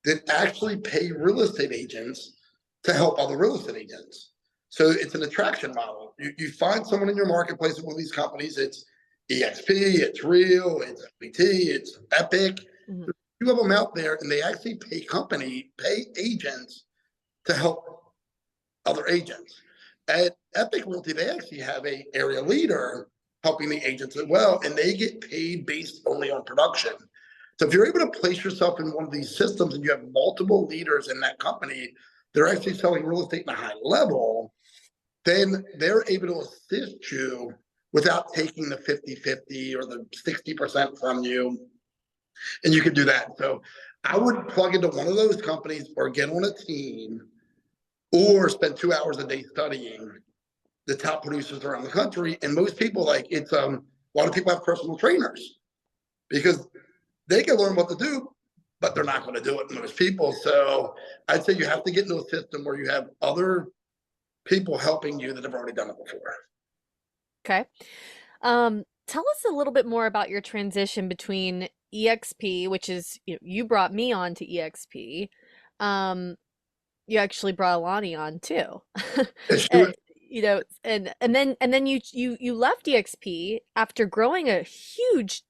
that actually pay real estate agents to help other real estate agents. So it's an attraction model. You find someone in your marketplace at one of these companies. It's EXP, it's Real, it's PT, it's Epique. Mhm. You have them out there, and they actually pay agents to help other agents. At Epique Realty, they actually have a area leader helping the agents as well, and they get paid based only on production. So if you're able to place yourself in one of these systems and you have multiple leaders in that company, they're actually selling real estate in a high level, then they're able to assist you without taking the 50-50 or the 60% from you. And you can do that. So I would plug into one of those companies or get on a team or spend 2 hours a day studying the top producers around the country. And most people, like, it's a lot of people have personal trainers because they can learn what to do, but they're not going to do it, most people. So I'd say you have to get into a system where you have other people helping you that have already done it before. Okay. Tell us a little bit more about your transition between EXP, which is, you brought me on to EXP. You actually brought Alani on too. Yes, Uh, you know, and then you left EXP after growing a huge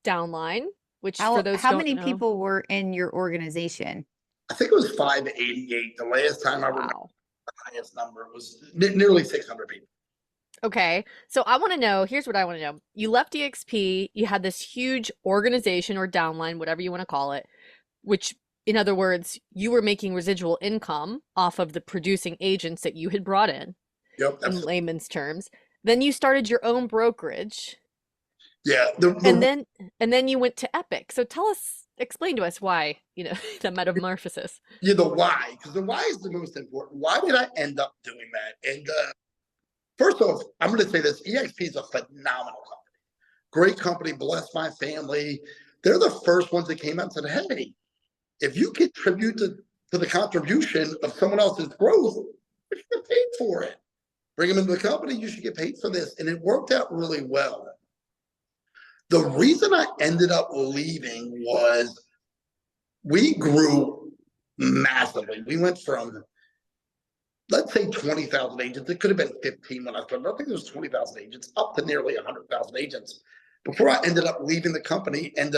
downline, which for those who How don't many know, people were in your organization? I think it was 588. The last time I remember wow. the highest number was nearly 600 people. Okay, so I want to know, here's what I want to know. You left EXP, you had this huge organization or downline, whatever you want to call it, which, in other words, you were making residual income off of the producing agents that you had brought Yep, in that's layman's terms. Then you started your own brokerage, yeah. and then you went to Epique. So tell us, explain to us why, the metamorphosis. Yeah, the why, because the why is the most important. Why did I end up doing that? And first off, I'm going to say this: EXP is a phenomenal company, great company, bless my family. They're the first ones that came out and said, "Hey, if you contribute to the contribution of someone else's growth, you should get paid for it. Bring them into the company, you should get paid for this." And it worked out really well. The reason I ended up leaving was we grew massively. We went from, let's say, 20,000 agents. It could have been 15 when I started. I think there was 20,000 agents, up to nearly 100,000 agents before I ended up leaving the company. And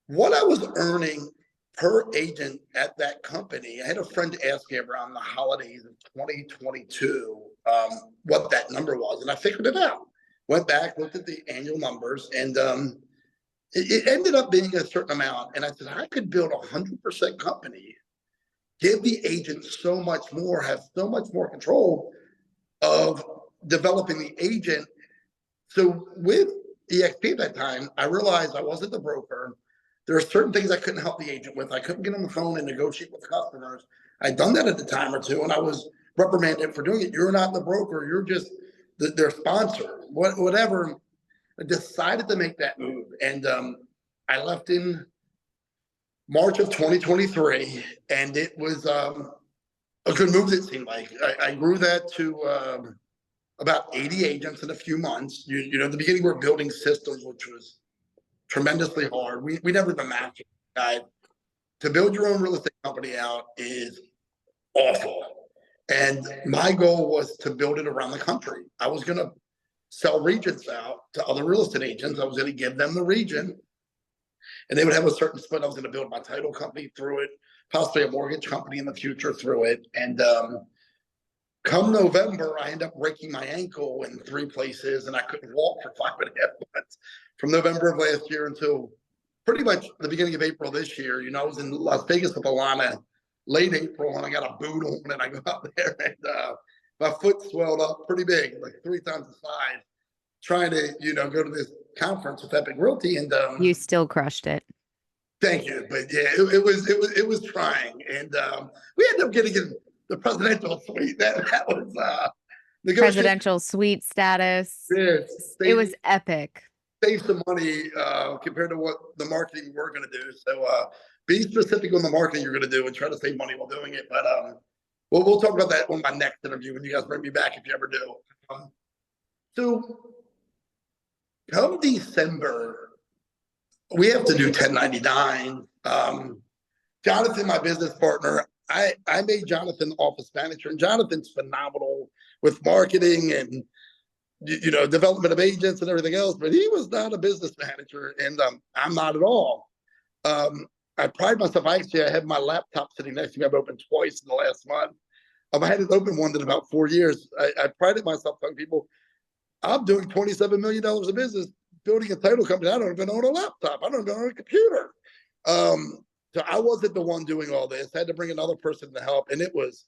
what I was earning per agent at that company, I had a friend ask me around the holidays of 2022 what that number was, and I figured it out. Went back, looked at the annual numbers, and it ended up being a certain amount. And I said, I could build a 100% company, give the agent so much more, have so much more control of developing the agent. So with EXP at that time, I realized I wasn't the broker. There are certain things I couldn't help the agent with. I couldn't get on the phone and negotiate with customers. I'd done that at the time or two, and I was reprimanded for doing it. You're not the broker. You're just their sponsor. Whatever. I decided to make that move, and I left in March of 2023, and it was a good move. It seemed like I grew that to about 80 agents in a few months. At the beginning, we were building systems, which was tremendously hard. We never even mastered it. To build your own real estate company out is awful. And my goal was to build it around the country. I was going to sell regions out to other real estate agents. I was going to give them the region, and they would have a certain split. I was going to build my title company through it, possibly a mortgage company in the future through it. And come November, I ended up breaking my ankle in 3 places, and I couldn't walk for 5.5 months. From November of last year until pretty much the beginning of April this year. I was in Las Vegas with Alana late April, and I got a boot on, and I go out there, and my foot swelled up pretty big, like 3 times the size, trying to, go to this conference with Epique Realty. And You still crushed it. thank you. But yeah, it was trying. And we ended up getting in the presidential suite. That was Presidential suite status. It was epic. Save some money compared to what the marketing we're going to do. So be specific on the marketing you're going to do and try to save money while doing it. But we'll talk about that on my next interview when you guys bring me back, if you ever do. So come December, we have to do 1099. Jonathan, my business partner, I made Jonathan office manager, and Jonathan's phenomenal with marketing and development of agents and everything else, but he was not a business manager, and I'm not at all. I pride myself. I had my laptop sitting next to me. I've opened twice in the last month. I hadn't opened one in about 4 years. I prided myself telling people, I'm doing $27 million of business building a title company. I don't even own a laptop. I don't even own a computer. So I wasn't the one doing all this. I had to bring another person to help, and it was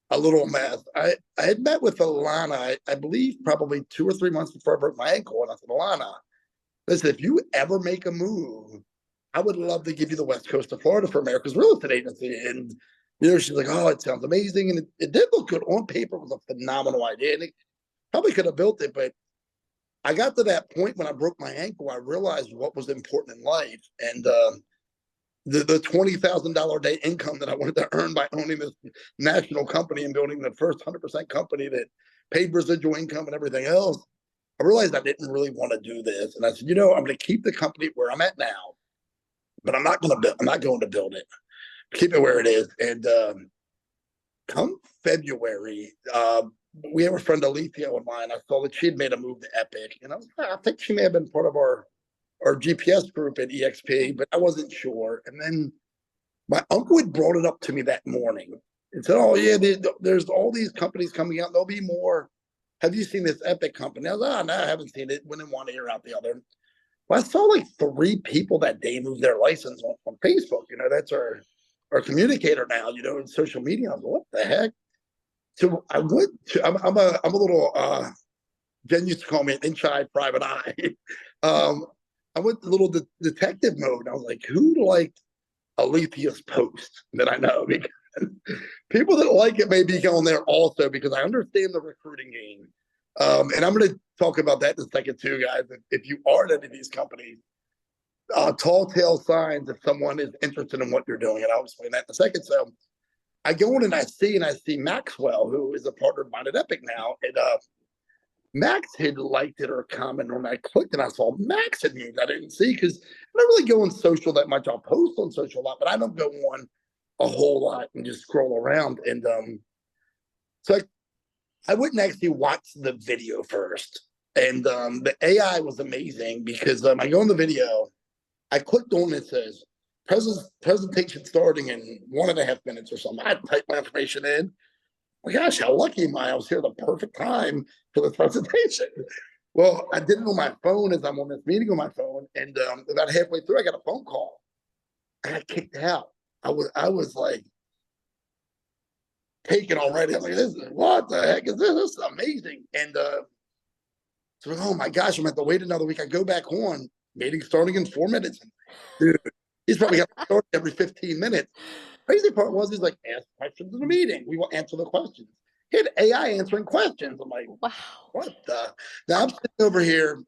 a little mess. I had met with Alana, I believe probably 2 or 3 months before I broke my ankle. And I said, Alana, listen, if you ever make a move, I would love to give you the West Coast of Florida for America's Real Estate Agency. And, she's like, oh, it sounds amazing. And it did look good. On paper, it was a phenomenal idea. And it probably could have built it. But I got to that point when I broke my ankle, I realized what was important in life. And the $20,000 a day income that I wanted to earn by owning this national company and building the first 100% company that paid residual income and everything else, I realized I didn't really want to do this. And I said, I'm going to keep the company where I'm at now, but I'm not going to build it. Keep it where it is. And come February, we have a friend Alethea online. I saw that she had made a move to Epique, and I think she may have been part of our GPS group at EXP, but I wasn't sure. And then my uncle had brought it up to me that morning and said, "Oh yeah, there's all these companies coming out. There'll be more. Have you seen this Epique company?" I was like, "Oh no, I haven't seen it." Went in one ear out the other. Well, I saw like 3 people that day move their license on Facebook. That's our communicator now. In social media. I was like, "What the heck?" So I went to. I'm a little. Jen used to call me an inside private eye. I went a little detective mode. I was like, "Who liked Alethea's post that I know?" Because people that like it may be going there also, because I understand the recruiting game. And I'm going to talk about that in a second too, guys. If you are at any of these companies, tall tale signs if someone is interested in what you're doing, and I'll explain that in a second. So I go in and I see Maxwell, who is a partner of mine at Epique now, and Max had liked it or commented, and I clicked and I saw Max had moved. I didn't see, because I don't really go on social that much. I'll post on social a lot, but I don't go on a whole lot and just scroll around. And so I wouldn't actually watch the video first. And the AI was amazing, because I go in the video, I clicked on it says presentation starting in 1.5 minutes or something. I typed my information in. My gosh, how lucky am I? I was here at the perfect time for the presentation. Well, I did it on my phone as I'm on this meeting on my phone, and about halfway through, I got a phone call. I got kicked out. I was like taken already. I was like, what the heck is this? This is amazing. And so, oh my gosh, I'm going to have to wait another week. I go back on, meeting starting in 4 minutes. Dude, he's probably got to start every 15 minutes. Crazy part was, he's like, ask questions in the meeting. We will answer the questions. He had AI answering questions. I'm like, wow, what the? Now I'm sitting over here.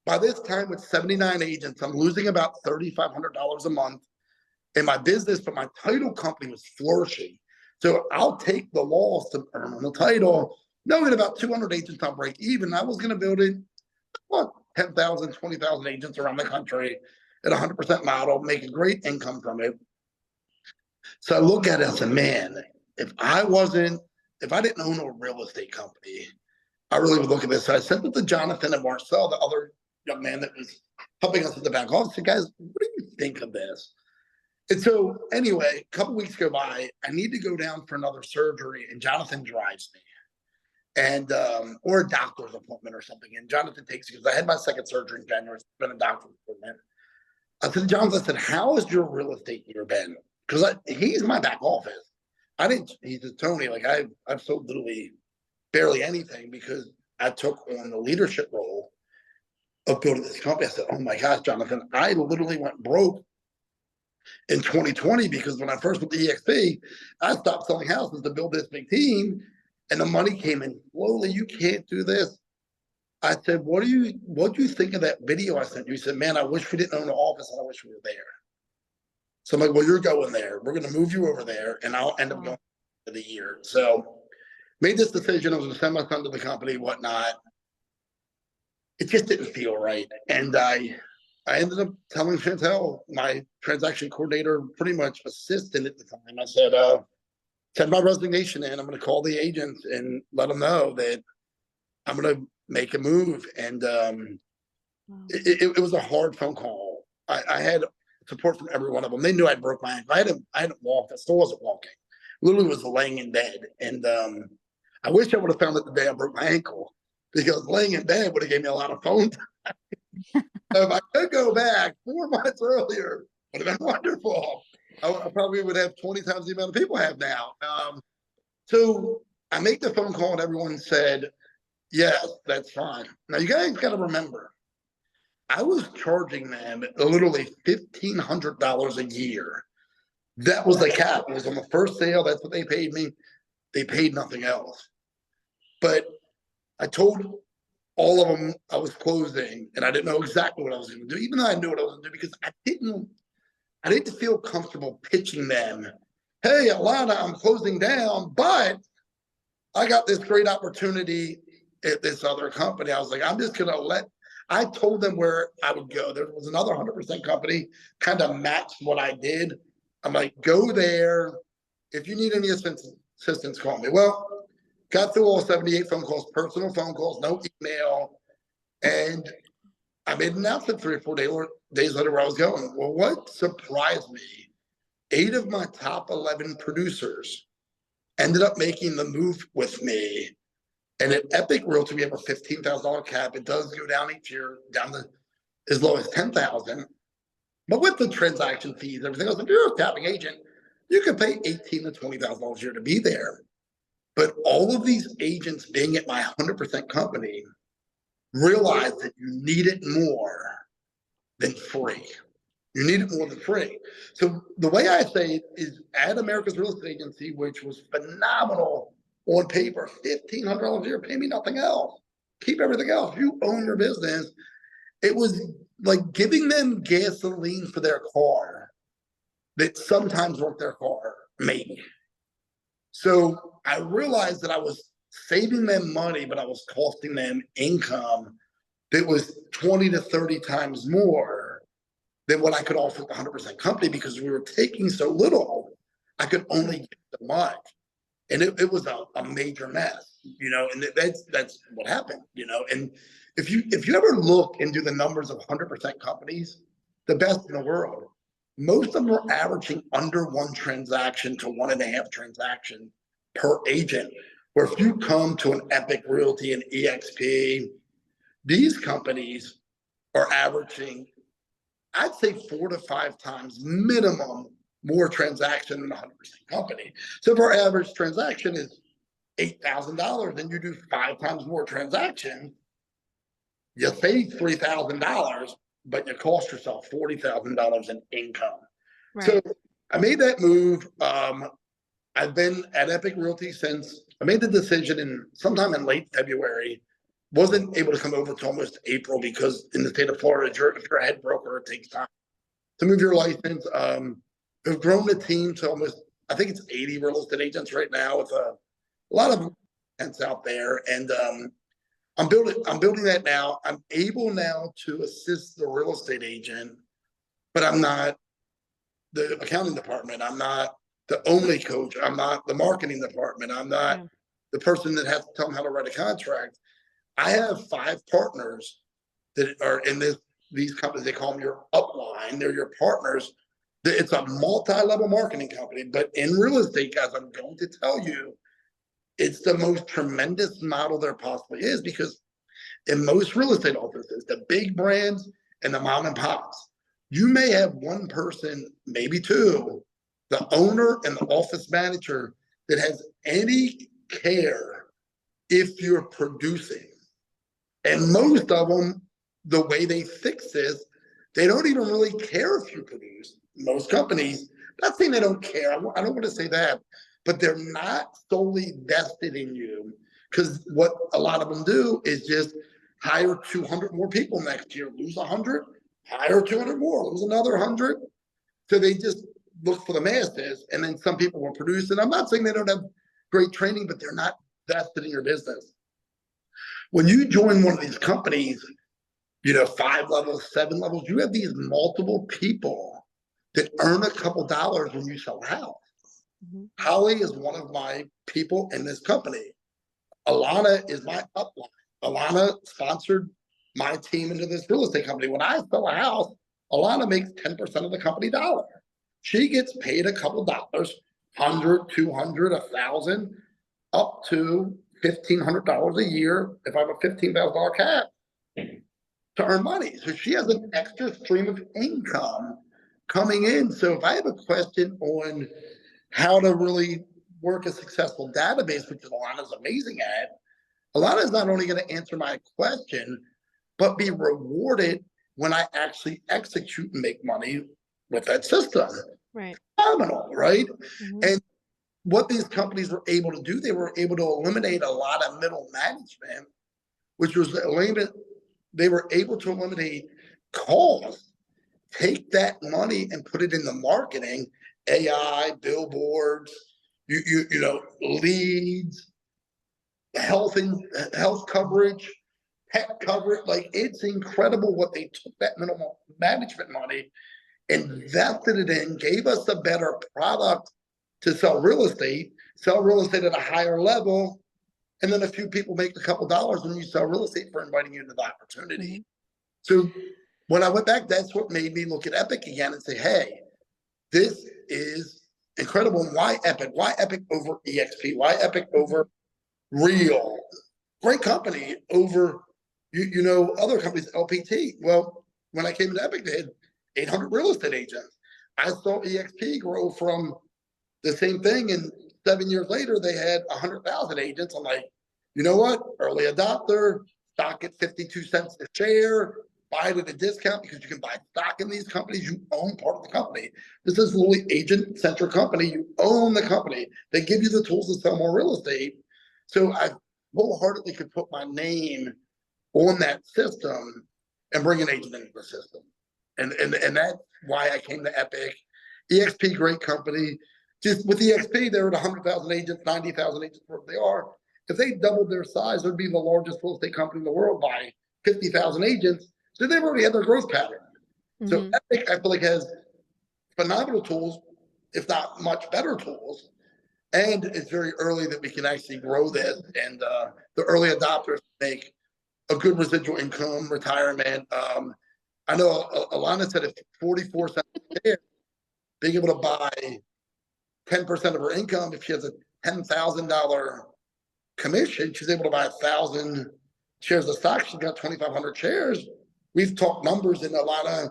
By this time, with 79 agents, I'm losing about $3,500 a month in my business, but my title company was flourishing. So I'll take the loss to earn on the title, knowing about 200 agents I'll break even. I was going to build it, 10,000, 20,000 agents around the country at 100% model, make a great income from it. So I look at it and say, man, if I didn't own a real estate company, I really would look at this. So I sent it to Jonathan and Marcel, the other young man that was helping us at the back office. I said, guys, what do you think of this? And so anyway, a couple weeks go by. I need to go down for another surgery, and Jonathan drives me, and or a doctor's appointment or something. And Jonathan takes me, because I had my second surgery in January. It's been a doctor's appointment. I said, Jonathan, I said, how has your real estate year been? Because he's my back office. He said, Tony, like I've sold literally barely anything, because I took on the leadership role of building this company. I said, oh my gosh, Jonathan, I literally went broke in 2020, because when I first went to EXP, I stopped selling houses to build this big team, and the money came in slowly. You can't do this. I said, what do you think of that video I sent you? He said, man, I wish we didn't own an office, and I wish we were there. So I'm like, well, you're going there. We're going to move you over there, and I'll end up going for the year. So made this decision. I was going to send my son to the company, whatnot. It just didn't feel right. And I ended up telling Chantel, my transaction coordinator, pretty much assistant at the time. I said, send my resignation in. I'm going to call the agents and let them know that I'm going to make a move. And it was a hard phone call. I had support from every one of them. They knew I broke my ankle. I hadn't walked. I still wasn't walking. Literally was laying in bed. And I wish I would have found it the day I broke my ankle, because laying in bed would have gave me a lot of phone time. So if I could go back 4 months earlier, would have been wonderful. I probably would have 20 times the amount of people I have now. So I make the phone call, and everyone said, yes, that's fine. Now you guys got to remember, I was charging them literally $1,500 a year. That was the cap. It was on the first sale. That's what they paid me. They paid nothing else. But I told all of them I was closing, and I didn't know exactly what I was going to do, even though I knew what I was going to do, because I didn't feel comfortable pitching them, hey, Alana, I'm closing down, but I got this great opportunity at this other company. I was like, I'm just going to I told them where I would go. There was another 100% company, kind of matched what I did. I'm like, go there. If you need any assistance assistants call me. Well, got through all 78 phone calls, personal phone calls, no email. And I made an announcement 3 or 4 days later where I was going. Well, what surprised me, 8 of my top 11 producers ended up making the move with me. And at Epique Realty, we have a $15,000 cap. It does go down each year, down to as low as $10,000. But with the transaction fees, everything else, if you're a capping agent, you can pay $18,000 to $20,000 a year to be there. But all of these agents being at my 100% company realized that you need it more than free. You need it more than free. So the way I say it is at America's Real Estate Agency, which was phenomenal on paper, $1,500 a year, pay me nothing else. Keep everything else. You own your business. It was like giving them gasoline for their car that sometimes worked their car, maybe. So I realized that I was saving them money, but I was costing them income that was 20 to 30 times more than what I could offer the 100% company, because we were taking so little, I could only get so much. And it was a major mess, and that's what happened, and if you ever look and do the numbers of 100% companies, the best in the world, most of them are averaging under 1 transaction to 1.5 transactions per agent. Where if you come to an Epique Realty and EXP, these companies are averaging, I'd say 4 to 5 times minimum more transaction than a 100% company. So if our average transaction is $8,000 and you do 5 times more transaction, you save $3,000, but you cost yourself $40,000 in income. Right. So I made that move. I've been at Epique Realty since I made the decision sometime in late February. Wasn't able to come over to almost April because in the state of Florida, if you're a head broker, it takes time to move your license. We've grown the team to almost, I think it's 80 real estate agents right now, with a lot of agents out there. And I'm building that now. I'm able now to assist the real estate agent, but I'm not the accounting department. I'm not the only coach. I'm not the marketing department. I'm not the person that has to tell them how to write a contract. I have 5 partners that are in these companies. They call them your upline. They're your partners. It's a multi-level marketing company, but in real estate, guys, I'm going to tell you, it's the most tremendous model there possibly is, because in most real estate offices, the big brands and the mom and pops, you may have one person, maybe 2, the owner and the office manager, that has any care if you're producing. And most of them, the way they fix this, they don't even really care if you produce. Most companies, not saying they don't care, I don't want to say that, but they're not solely vested in you, because what a lot of them do is just hire 200 more people next year, lose 100, hire 200 more, lose another 100. So they just look for the masses, and then some people will produce. And I'm not saying they don't have great training, but they're not vested in your business. When you join one of these companies, 5 levels, 7 levels, you have these multiple people that earn a couple dollars when you sell a house. Mm-hmm. Holly is one of my people in this company. Alana is my upline. Alana sponsored my team into this real estate company. When I sell a house, Alana makes 10% of the company dollar. She gets paid a couple dollars, 100, 200, 1,000, up to $1,500 a year if I have a $15,000 cap to earn money. So she has an extra stream of income coming in. So if I have a question on how to really work a successful database, which Alana's amazing at, Alana is not only going to answer my question, but be rewarded when I actually execute and make money with that system. Right. Phenomenal, right? Mm-hmm. And what these companies were able to do, they were able to eliminate a lot of middle management, which was they were able to eliminate costs, take that money and put it in the marketing, AI, billboards, leads, health coverage, pet coverage. Like, it's incredible what they took that middle management money, invested it in, gave us a better product to sell real estate, sell real estate at a higher level, and then a few people make a couple dollars when you sell real estate for inviting you to the opportunity. So when I went back, that's what made me look at Epique again and say, hey, this is incredible. And why Epique? Why Epique over EXP? Why Epique over Real? Great company over, you know, other companies, LPT. Well, when I came to Epique, they had 800 real estate agents. I saw EXP grow from the same thing, and 7 years later, they had 100,000 agents. I'm like, you know what? Early adopter, stock at 52 cents a share, buy it at a discount because you can buy stock in these companies. You own part of the company. This is really agent-centric company. You own the company. They give you the tools to sell more real estate. So I wholeheartedly could put my name on that system and bring an agent into the system. And that's why I came to Epique. EXP, great company. Just with EXP, they're at 100,000 agents, 90,000 agents, wherever they are. If they doubled their size, they'd be the largest real estate company in the world by 50,000 agents. So they've already had their growth pattern. So Epique, I feel like, has phenomenal tools, if not much better tools. And it's very early that we can actually grow this. And the early adopters make a good residual income, retirement. I know Alana said if 44 cents a share, being able to buy 10% of her income, if she has a $10,000 commission, she's able to buy 1,000 shares of stock. She's got 2,500 shares. We've talked numbers, and a lot of,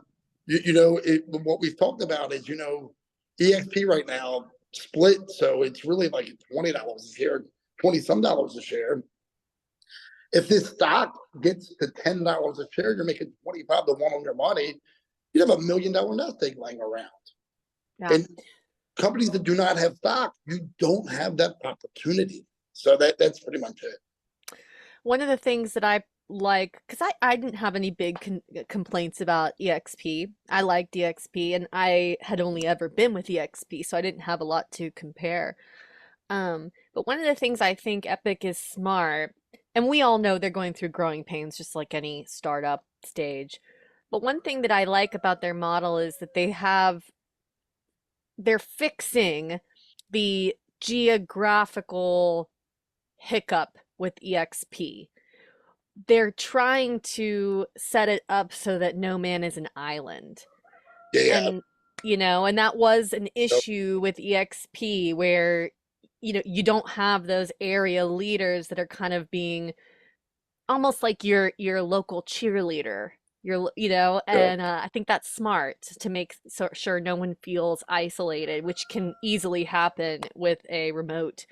what we've talked about is, EXP right now split. So it's really like $20 a share, 20 some dollars a share. If this stock gets to $10 a share, you're making 25 to 1 on your money. You have $1 million nest egg laying around. Yeah. And companies that do not have stock, you don't have that opportunity. So that's pretty much it. One of the things that I like, because I didn't have any big complaints about EXP. I liked EXP, and I had only ever been with EXP, so I didn't have a lot to compare. But one of the things I think Epique is smart, and we all know they're going through growing pains just like any startup stage. But one thing that I like about their model is that they're fixing the geographical hiccup with EXP. They're trying to set it up so that no man is an island. Yeah. And, and that was an issue with EXP where, you don't have those area leaders that are kind of being almost like your local cheerleader. And I think that's smart to make sure no one feels isolated, which can easily happen with a remote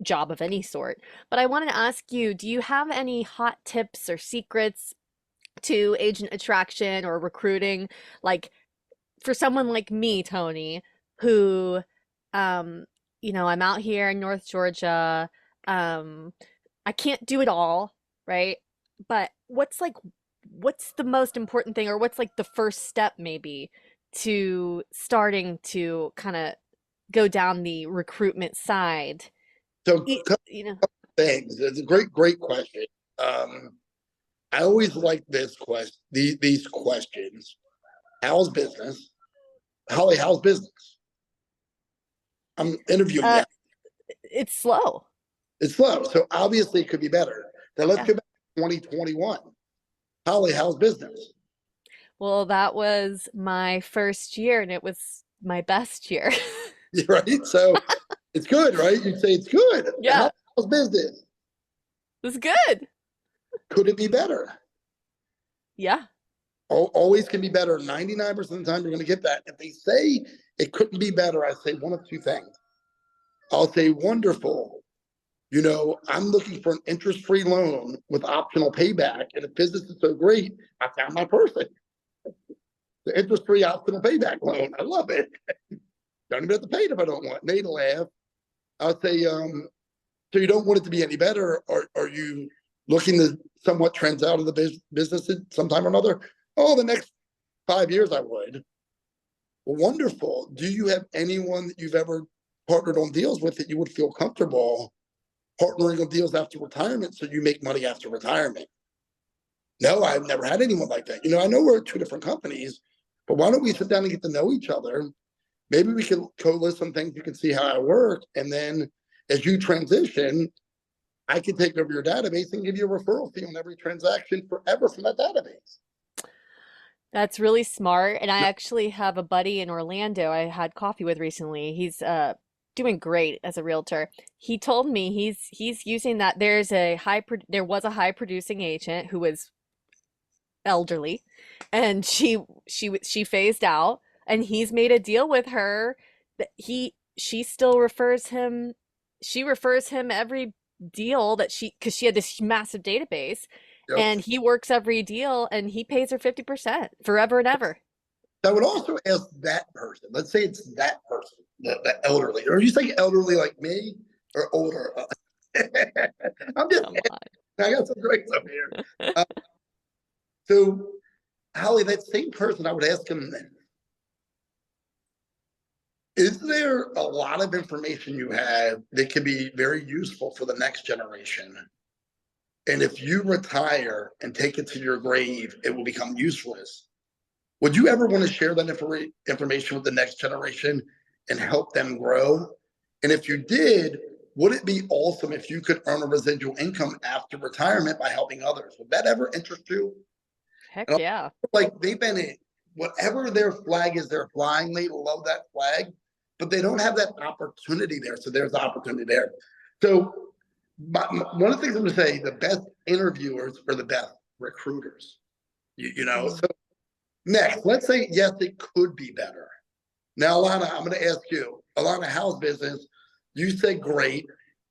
job of any sort. But I wanted to ask you, do you have any hot tips or secrets to agent attraction or recruiting? Like for someone like me, Tony, who, I'm out here in North Georgia. I can't do it all, right? But what's the most important thing, or what's like the first step maybe to starting to kind of go down the recruitment side? So things. It's a great question. I always like this question, these questions. How's business? Holly, how's business? I'm interviewing you. It's slow. It's slow. So obviously it could be better. Now let's go back to 2021. Holly, how's business? Well, that was my first year, and it was my best year. Right? So it's good, right? You'd say it's good. Yeah. How's business? It's good. Could it be better? Yeah. Always can be better. 99% of the time you're going to get that. If they say it couldn't be better, I say one of two things. I'll say, wonderful. I'm looking for an interest-free loan with optional payback. And if business is so great, I found my person. The interest-free optional payback loan. I love it. Don't even have to pay it if I don't want. They'd laugh. I'll say, so you don't want it to be any better? Are you looking to somewhat trends out of the business at some time or another? Oh, the next 5 years I would. Well, wonderful. Do you have anyone that you've ever partnered on deals with that you would feel comfortable partnering on deals after retirement so you make money after retirement? No, I've never had anyone like that. I know we're at two different companies, but why don't we sit down and get to know each other? Maybe we can co-list some things. You can see how I work. And then as you transition, I can take over your database and give you a referral fee on every transaction forever from that database. That's really smart. And I actually have a buddy in Orlando I had coffee with recently. He's doing great as a realtor. He told me he's using that. There was a high producing agent who was elderly, and she phased out, and he's made a deal with her that she still refers him. She refers him every deal that because she had this massive database, Yep. and he works every deal, and he pays her 50% forever and ever. I would also ask that person. Let's say it's that person, the elderly. Or you say elderly like me or older? I'm just. I got some drinks up here. So, Holly, that same person, I would ask him then, is there a lot of information you have that could be very useful for the next generation? And if you retire and take it to your grave, it will become useless. Would you ever want to share that information with the next generation and help them grow? And if you did, would it be awesome if you could earn a residual income after retirement by helping others? Would that ever interest you? Heck yeah. Like they've been in whatever their flag is they're flying, they love that flag, but they don't have that opportunity there. So there's the opportunity there. So one of the things I'm going to say, the best interviewers are the best recruiters. You know, so next, let's say, yes, it could be better. Now, Alana, I'm going to ask you, Alana, how's business? You say great.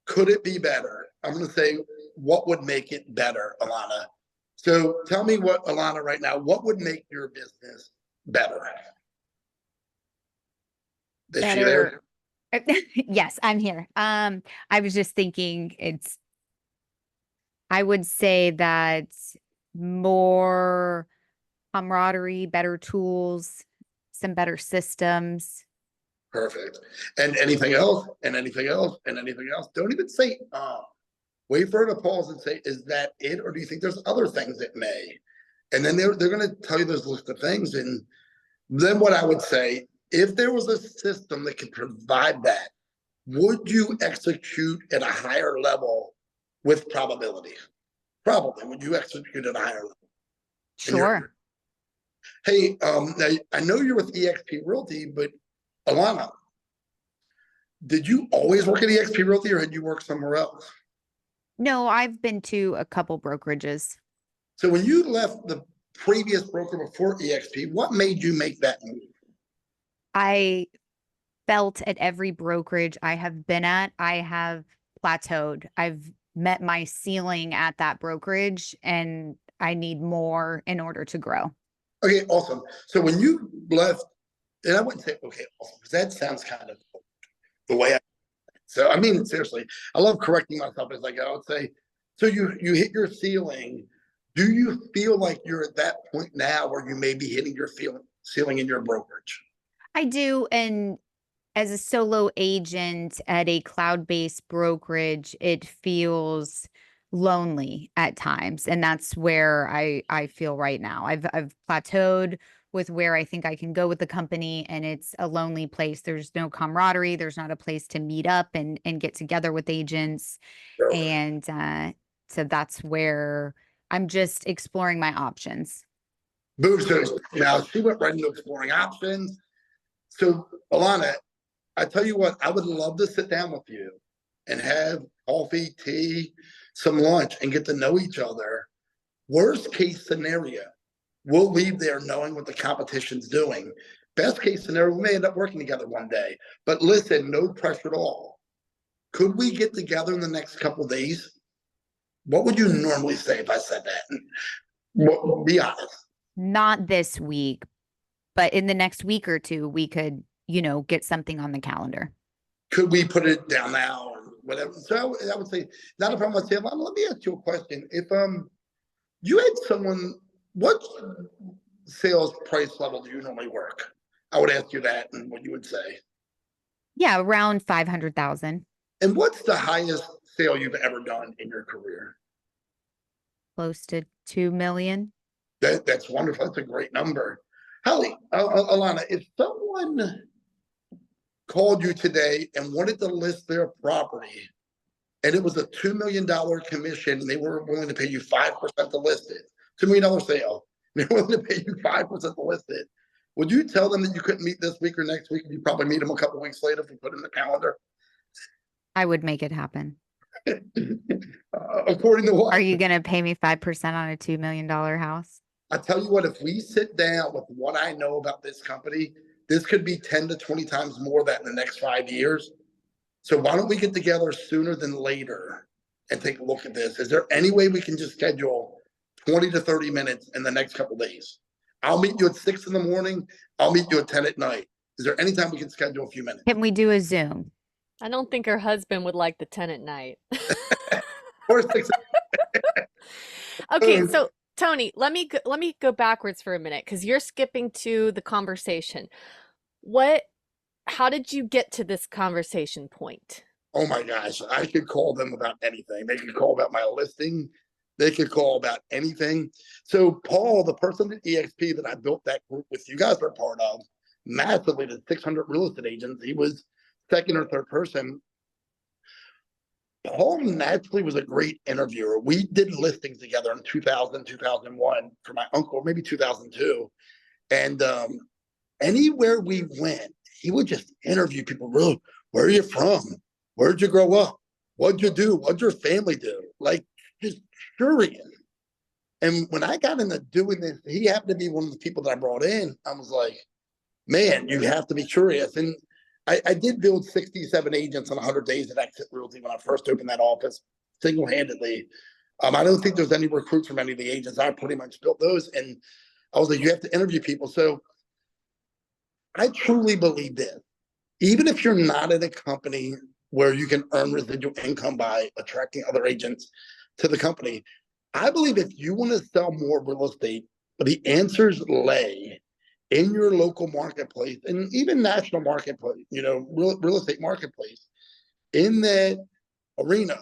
Could it be better? I'm going to say, what would make it better, Alana? So tell me what, Alana, right now, what would make your business better? Is she there? Yes, I'm here. I was just thinking I would say that more camaraderie, better tools, some better systems. Perfect. And anything else? And anything else? And anything else? Don't even say, wait for her to pause and say, is that it? Or do you think there's other things that may? And then they're going to tell you this list of things. And then what I would say, if there was a system that could provide that, would you execute at a higher level with probability? Probably. Would you execute at a higher level? Sure. Hey, now I know you're with EXP Realty, but Alana, did you always work at EXP Realty or had you worked somewhere else? No, I've been to a couple brokerages. So when you left the previous broker before EXP, what made you make that move? I felt at every brokerage I have been at, I have plateaued. I've met my ceiling at that brokerage and I need more in order to grow. Okay, awesome. So when you left, and I wouldn't say, okay, awesome, because that sounds kind of the way so I mean, seriously, I love correcting myself as I go. I would say, so you hit your ceiling. Do you feel like you're at that point now where you may be hitting your ceiling in your brokerage? I do. And as a solo agent at a cloud-based brokerage, it feels lonely at times. And that's where I feel right now. I've plateaued with where I think I can go with the company, and it's a lonely place. There's no camaraderie. There's not a place to meet up and get together with agents. Sure. And so that's where I'm just exploring my options. Boom. So now she went right into exploring options. So Alana, I tell you what, I would love to sit down with you and have coffee, tea, some lunch, and get to know each other. Worst case scenario, we'll leave there knowing what the competition's doing. Best case scenario, we may end up working together one day. But listen, no pressure at all. Could we get together in the next couple of days? What would you normally say if I said that? Be honest. Not this week, but in the next week or two, we could, get something on the calendar. Could we put it down now or whatever? So I would say, not a problem. I'd say, let me ask you a question. If you had someone, what sales price level do you normally work? I would ask you that and what you would say. Yeah, around 500,000. And what's the highest sale you've ever done in your career? Close to 2 million. That's wonderful. That's a great number. Holly, Alana, if someone called you today and wanted to list their property, and it was a $2 million commission, and they were willing to pay you 5% to list it, $2 million sale, they're willing to pay you 5% to list it, would you tell them that you couldn't meet this week or next week, and you probably meet them a couple of weeks later if you put it in the calendar? I would make it happen. According to what? Are you going to pay me 5% on a $2 million house? I tell you what, if we sit down with what I know about this company, this could be 10 to 20 times more that in the next 5 years. So why don't we get together sooner than later and take a look at this? Is there any way we can just schedule 20 to 30 minutes in the next couple of days? I'll meet you at 6 in the morning. I'll meet you at 10 at night. Is there any time we can schedule a few minutes? Can we do a Zoom? I don't think her husband would like the 10 at night. Or 6. Okay, so Tony, let me go backwards for a minute because you're skipping to the conversation. How did you get to this conversation point? Oh my gosh, I could call them about anything. They could call about my listing. They could call about anything. So Paul, the person at EXP that I built that group with, you guys are part of, massively to 600 real estate agents. He was second or third person. Paul naturally was a great interviewer. We did listings together in 2000, 2001 for my uncle, maybe 2002. And anywhere we went, he would just interview people. Really, where are you from? Where'd you grow up? What'd you do? What'd your family do? Like, just curious. And when I got into doing this, he happened to be one of the people that I brought in. I was like, man, you have to be curious. And I did build 67 agents in 100 days at Exit Realty when I first opened that office single-handedly. I don't think there's any recruits from any of the agents. I pretty much built those. And I was like, you have to interview people. So I truly believe this. Even if you're not in a company where you can earn residual income by attracting other agents to the company, I believe if you want to sell more real estate, the answers lay in your local marketplace and even national marketplace, real estate marketplace, in that arena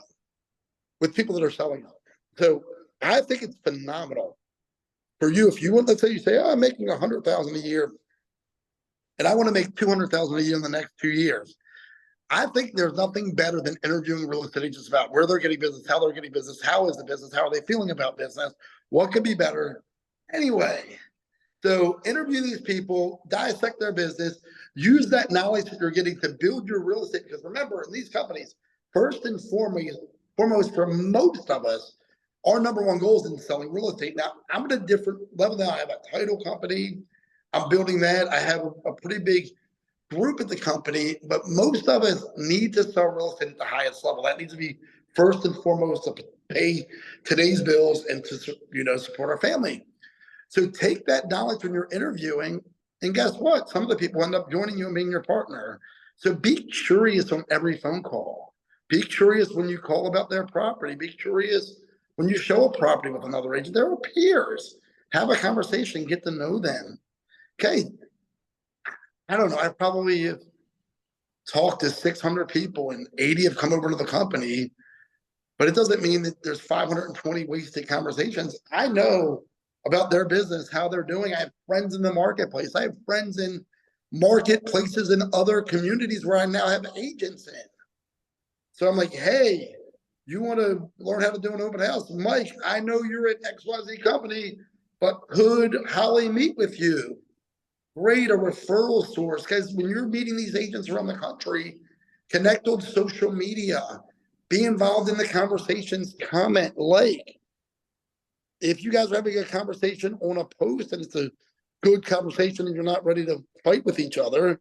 with people that are selling out there. So I think it's phenomenal for you. If you want, let's say you say, oh, I'm making $100,000 a year and I want to make $200,000 a year in the next 2 years. I think there's nothing better than interviewing real estate agents about where they're getting business, how they're getting business, how is the business, how are they feeling about business, what could be better. Anyway, so interview these people, dissect their business, use that knowledge that you're getting to build your real estate. Because remember, in these companies, first and foremost for most of us, our number one goal is in selling real estate. Now, I'm at a different level now. I have a title company. I'm building that. I have a pretty big group at the company, but most of us need to sell real estate at the highest level. That needs to be first and foremost to pay today's bills and to support our family. So take that knowledge when you're interviewing, and guess what? Some of the people end up joining you and being your partner. So be curious on every phone call. Be curious when you call about their property. Be curious when you show a property with another agent. They're peers. Have a conversation, get to know them. Okay. I don't know. I probably have talked to 600 people and 80 have come over to the company, but it doesn't mean that there's 520 wasted conversations. I know about their business, how they're doing. I have friends in the marketplace. I have friends in marketplaces in other communities where I now have agents in. So I'm like, hey, you want to learn how to do an open house? Mike, I know you're at XYZ company, but could Holly meet with you? Great, a referral source. Because when you're meeting these agents around the country, connect on social media, be involved in the conversations, comment, like. If you guys are having a conversation on a post and it's a good conversation and you're not ready to fight with each other,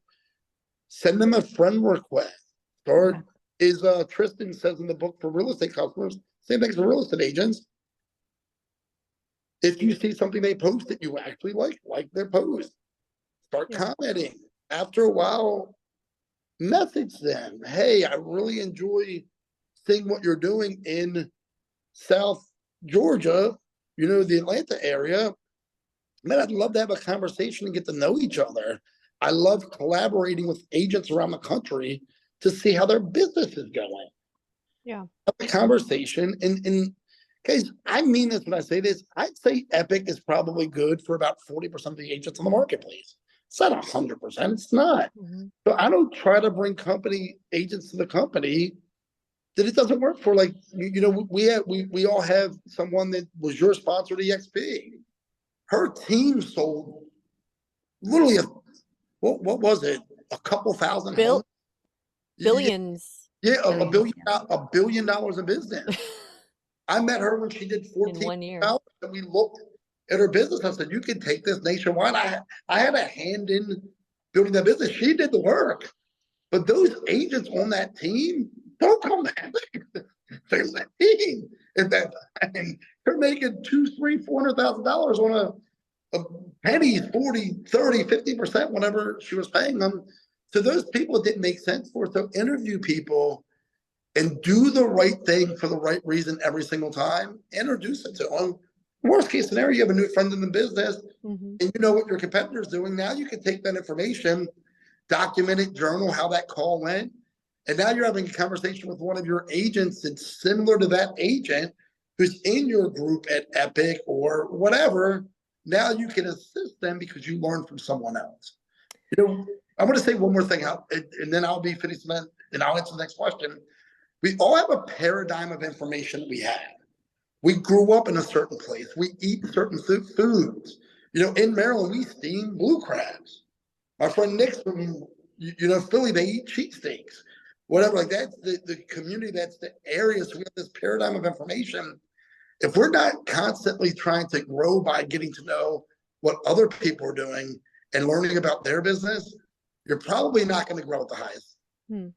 send them a friend request. Or is Tristan says in the book for real estate customers, same thing for real estate agents. If you see something they post that you actually like their post, start commenting. After a while, message them. Hey, I really enjoy seeing what you're doing in South Georgia, the Atlanta area. Man, I'd love to have a conversation and get to know each other. I love collaborating with agents around the country to see how their business is going. Yeah. Have a conversation. And guys, I mean this when I say this. I'd say Epique is probably good for about 40% of the agents in the marketplace. It's not 100%. It's not. Mhm. So I don't try to bring company agents to the company that it doesn't work for. Like, we all have someone that was your sponsor at EXP. Her team sold literally what was it? A couple thousand homes. Yeah, Billions yeah, a Billions, billion dollars in business. I met her when she did in 14 one year. hours, and we looked at her business. I said, "You can take this nationwide." I had a hand in building that business. She did the work, but those agents on that team don't come back. They're team. At that time, they're making two, three, $400,000 on a pennies, 40, 30, 50%, whenever she was paying them. So those people, it didn't make sense for. So interview people and do the right thing for the right reason every single time. Introduce it to them. Worst case scenario, you have a new friend in the business Mhm. and you know what your competitor's doing. Now you can take that information, document it, journal how that call went. And now you're having a conversation with one of your agents that's similar to that agent who's in your group at Epique or whatever. Now you can assist them because you learned from someone else. I want to say one more thing, and then I'll be finished, and I'll answer the next question. We all have a paradigm of information that we have. We grew up in a certain place. We eat certain foods. In Maryland, we steam blue crabs. My friend Nick's from, Philly, they eat cheesesteaks. Whatever, like that's the community, that's the area. So we have this paradigm of information. If we're not constantly trying to grow by getting to know what other people are doing and learning about their business, you're probably not going to grow at the highest. Hmm.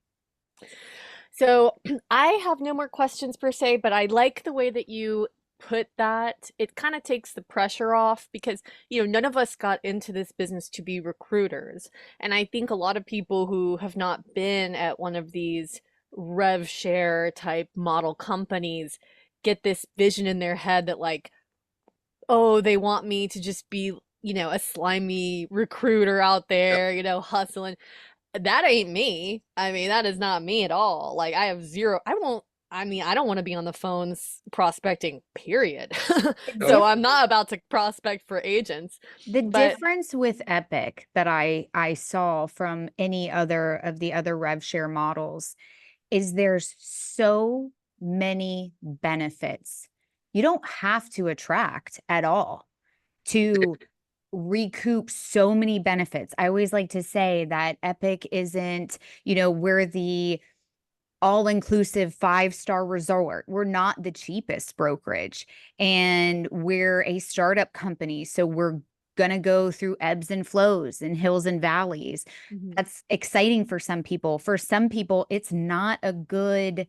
So I have no more questions per se, but I like the way that you put that. It kind of takes the pressure off because, none of us got into this business to be recruiters. And I think a lot of people who have not been at one of these rev share type model companies get this vision in their head that like, oh, they want me to just be, a slimy recruiter out Yep. there, hustling. That ain't me. I mean, that is not me at all. Like, I have zero, I don't want to be on the phones prospecting, period. So I'm not about to prospect for agents. the But difference with Epic that I saw from any other of the other rev share models is there's so many benefits. You don't have to attract at all to recoup so many benefits. I always like to say that Epic isn't, we're the all-inclusive five-star resort. We're not the cheapest brokerage, and we're a startup company. So we're going to go through ebbs and flows and hills and valleys. Mhm. That's exciting for some people. For some people, it's not a good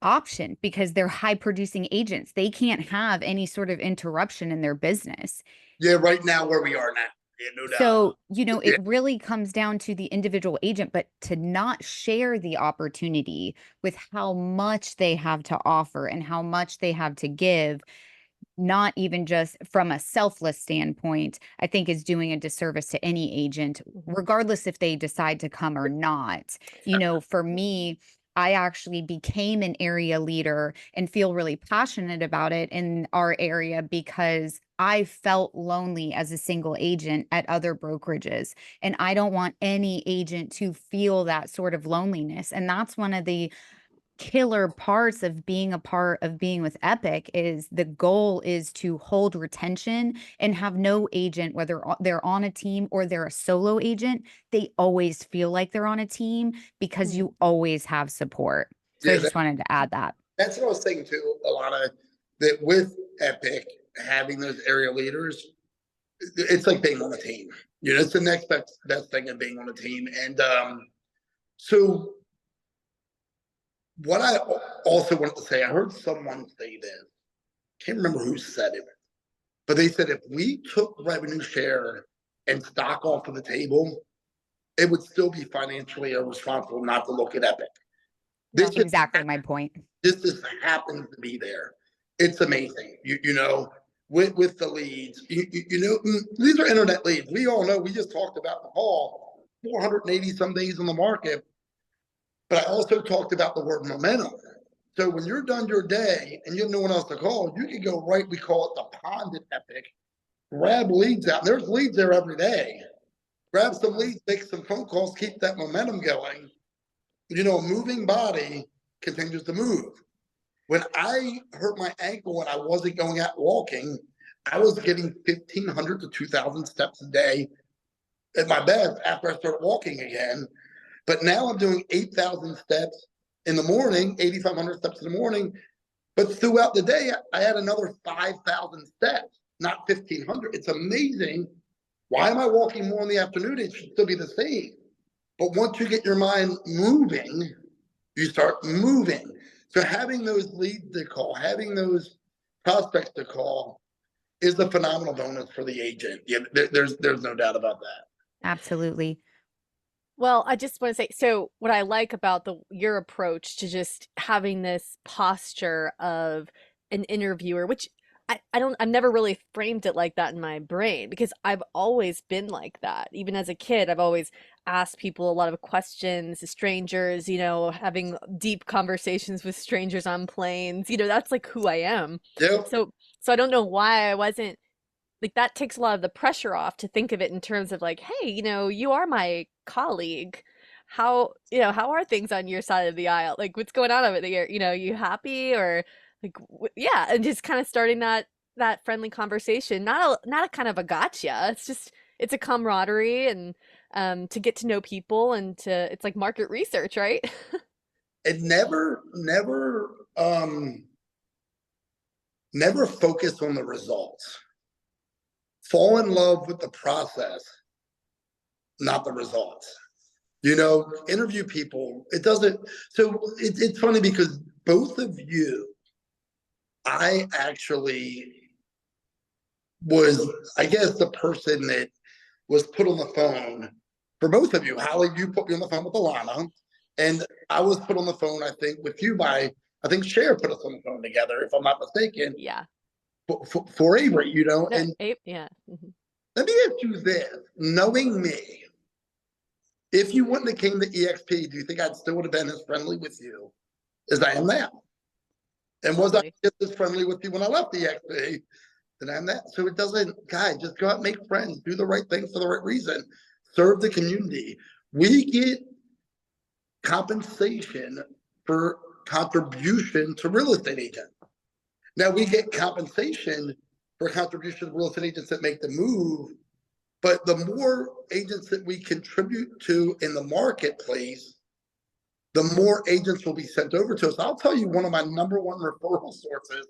option because they're high producing agents. They can't have any sort of interruption in their business. Yeah, right now where we are now. Yeah, no doubt. So, Yeah, it really comes down to the individual agent, but to not share the opportunity with how much they have to offer and how much they have to give, not even just from a selfless standpoint, I think is doing a disservice to any agent, Mhm. regardless if they decide to come or not. For me, I actually became an area leader and feel really passionate about it in our area because I felt lonely as a single agent at other brokerages. And I don't want any agent to feel that sort of loneliness. And that's one of the killer parts of being a part of being with Epic is the goal is to hold retention and have no agent, whether they're on a team or they're a solo agent, they always feel like they're on a team because Hmm. you always have support. So I yeah, just wanted to add that. that's what I was saying too, Alana, that with Epic having those area leaders, it's like being on a team. It's the next best thing of being on a team. And so what I also wanted to say, I heard someone say this, can't remember who said it, but they said if we took revenue share and stock off of the table, it would still be financially irresponsible not to look at Epic. This That's just, exactly my point. this just happens to be there. It's amazing. With the leads, these are internet leads. We all know, we just talked about the call, 480 some days on the market. But I also talked about the word momentum. So when you're done your day and you have no one else to call, you can go right, we call it the pond at Epic, grab leads out. And there's leads there every day. grab some leads, make some phone calls, keep that momentum going. You know, a moving body continues to move. When I hurt my ankle and I wasn't going out walking, I was getting 1,500 to 2,000 steps a day at my best after I started walking again. But now I'm doing 8,000 steps in the morning, 8,500 steps in the morning. But throughout the day, I had another 5,000 steps, not 1,500. It's amazing. Why am I walking more in the afternoon? It should still be the same. But once you get your mind moving, you start moving. So having those leads to call, having those prospects to call is a phenomenal bonus for the agent. Yeah, there's no doubt about that. Absolutely. Well, I just want to say, so what I like about your approach to just having this posture of an interviewer, which I've never really framed it like that in my brain because I've always been like that. Even as a kid, I've always asked people a lot of questions, strangers, you know, having deep conversations with strangers on planes. You know, that's like who I am. Yep. So I don't know why I wasn't like that takes a lot of the pressure off to think of it in terms of like, hey, you know, you are my colleague. How, you know, how are things on your side of the aisle? Like, what's going on over there? You know, you happy or like, yeah, and just kind of starting that friendly conversation. Not a kind of a gotcha. It's just it's a camaraderie and to get to know people and to it's like market research, right? And never focus on the results. Fall in love with the process, not the results. You know, interview people. It doesn't. So it's funny because both of you, I actually was, I guess, the person that was put on the phone for both of you. Holly, you put me on the phone with Alana, and I was put on the phone, I think, with you by, I think Cher put us on the phone together, if I'm not mistaken. Yeah. For Avery, you know, No, and yeah. Mm-hmm. let me ask you this, knowing me, if you wouldn't have came to EXP, do you think I'd still would have been as friendly with you as I am now? And was I Totally. just as friendly with you when I left EXP than I am now? So it doesn't, guys, just go out and make friends, do the right thing for the right reason, serve the community. We get compensation for contribution to real estate agents. Now we get compensation for contribution to real estate agents that make the move. But the more agents that we contribute to in the marketplace, the more agents will be sent over to us. I'll tell you one of my number one referral sources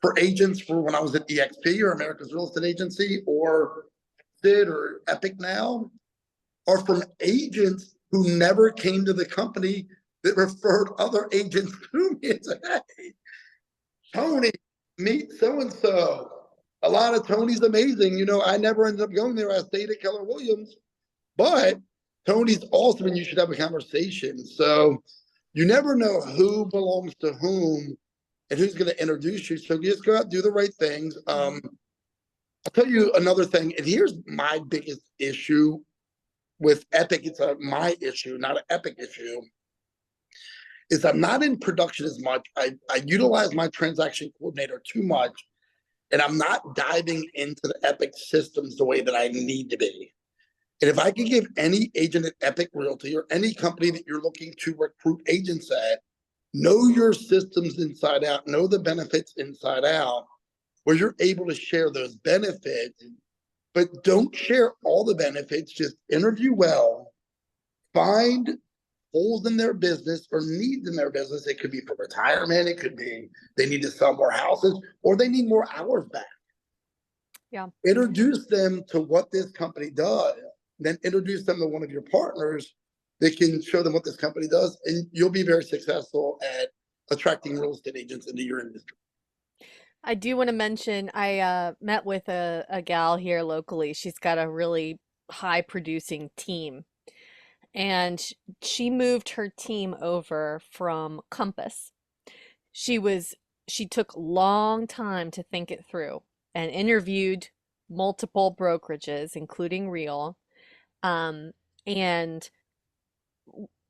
for agents for when I was at EXP or America's Real Estate Agency or Sid or Epique now are from agents who never came to the company that referred other agents to me and said, hey, Tony, meet so-and-so. A lot of Tony's amazing. You know, I never ended up going there. I stayed at Keller Williams, but Tony's awesome and you should have a conversation. So you never know who belongs to whom and who's going to introduce you. So you just go out, do the right things. I'll tell you another thing. And here's my biggest issue with Epique. It's my issue, not an Epique issue. Is I'm not in production as much. I utilize my transaction coordinator too much. And I'm not diving into the Epique systems the way that I need to be. And if I can give any agent at Epique Realty or any company that you're looking to recruit agents at, know your systems inside out, know the benefits inside out, where you're able to share those benefits, but don't share all the benefits. Just interview well, find holes in their business or needs in their business. It could be for retirement. It could be they need to sell more houses or they need more hours back. Yeah. Introduce them to what this company does. Then introduce them to one of your partners that can show them what this company does. And you'll be very successful at attracting real estate agents into your industry. I do want to mention I met with a gal here locally. She's got a really high producing team. And she moved her team over from Compass. She took long time to think it through and interviewed multiple brokerages, including Real, and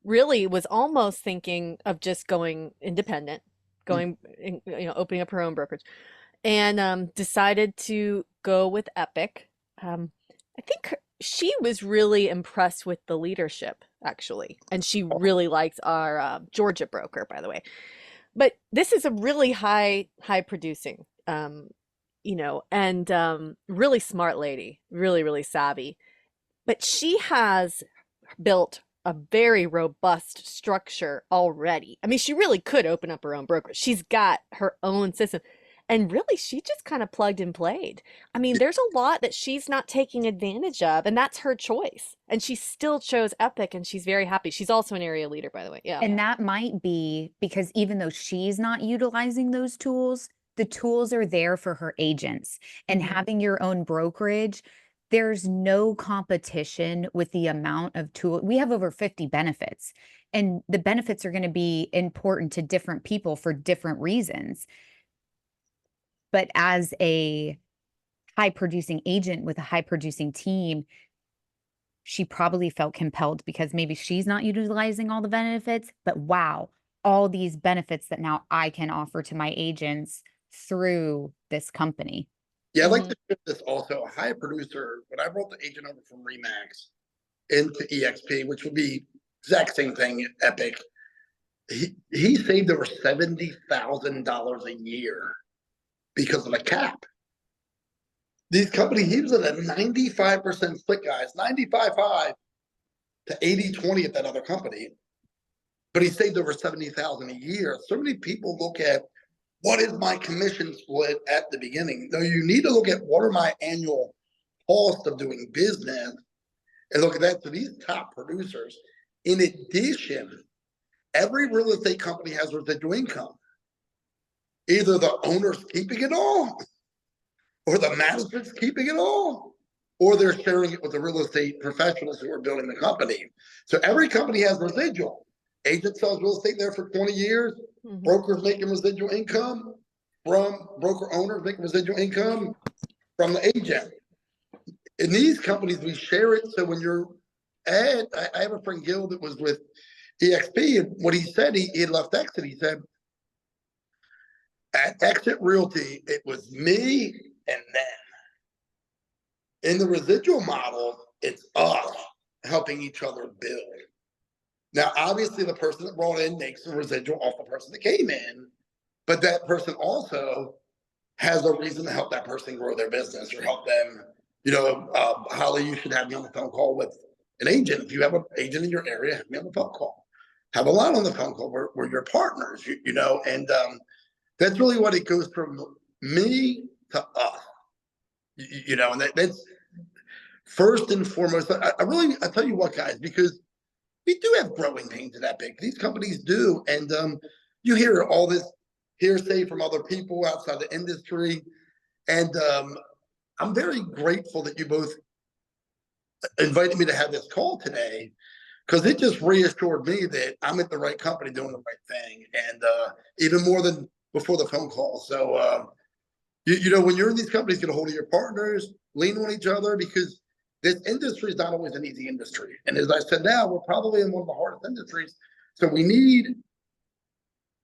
really was almost thinking of just going independent, going, you know, opening up her own brokerage, and decided to go with Epique. I think she was really impressed with the leadership, actually, and she really likes our Georgia broker, by the way. But this is a really high producing, and really smart lady, really savvy. But she has built a very robust structure already. I mean, she really could open up her own brokerage. She's got her own system. And really, she just kind of plugged and played. I mean, there's a lot that she's not taking advantage of, and that's her choice. And she still chose Epique, and she's very happy. She's also an area leader, by the way. Yeah. And that might be because even though she's not utilizing those tools, the tools are there for her agents. And Mhm. having your own brokerage, there's no competition with the amount of tool. We have over 50 benefits, and the benefits are going to be important to different people for different reasons. But as a high producing agent with a high producing team, she probably felt compelled because maybe she's not utilizing all the benefits, but wow, all these benefits that now I can offer to my agents through this company. Yeah, I'd like Mhm. to share this also. A high producer, when I brought the agent over from Remax into EXP, which would be exact same thing, Epic, he saved over $70,000 a year because of the cap. These companies, he was at a 95% split, guys, 95.5 to 80-20 at that other company, but he saved over 70,000 a year. So many people look at what is my commission split at the beginning. No, you need to look at what are my annual cost of doing business and look at that. So these top producers, in addition, every real estate company has residual income. Either the owner's keeping it all, or the management's keeping it all, or they're sharing it with the real estate professionals who are building the company. So every company has residual. Agent sells real estate there for 20 years. Mhm. Brokers making residual income from broker owners, making residual income from the agent. In these companies, we share it. So when you're I have a friend Gil that was with EXP, and what he said, he had left Exit. He said, at Exit Realty, it was me and them. In the residual model, it's us helping each other build. Now, obviously, the person that brought in makes the residual off the person that came in, but that person also has a reason to help that person grow their business or help them. Holly, you should have me on the phone call with an agent. If you have an agent in your area, have me on the phone call. Have a lot on the phone call. We're your partners, and that's really what it goes from me to us, and that's first and foremost. I tell you what, guys, because we do have growing pains at Epique. These companies do, and you hear all this hearsay from other people outside the industry, and I'm very grateful that you both invited me to have this call today because it just reassured me that I'm at the right company doing the right thing, and even more than before the phone call. So, when you're in these companies, get a hold of your partners, lean on each other, because this industry is not always an easy industry. And as I said, now we're probably in one of the hardest industries. So we need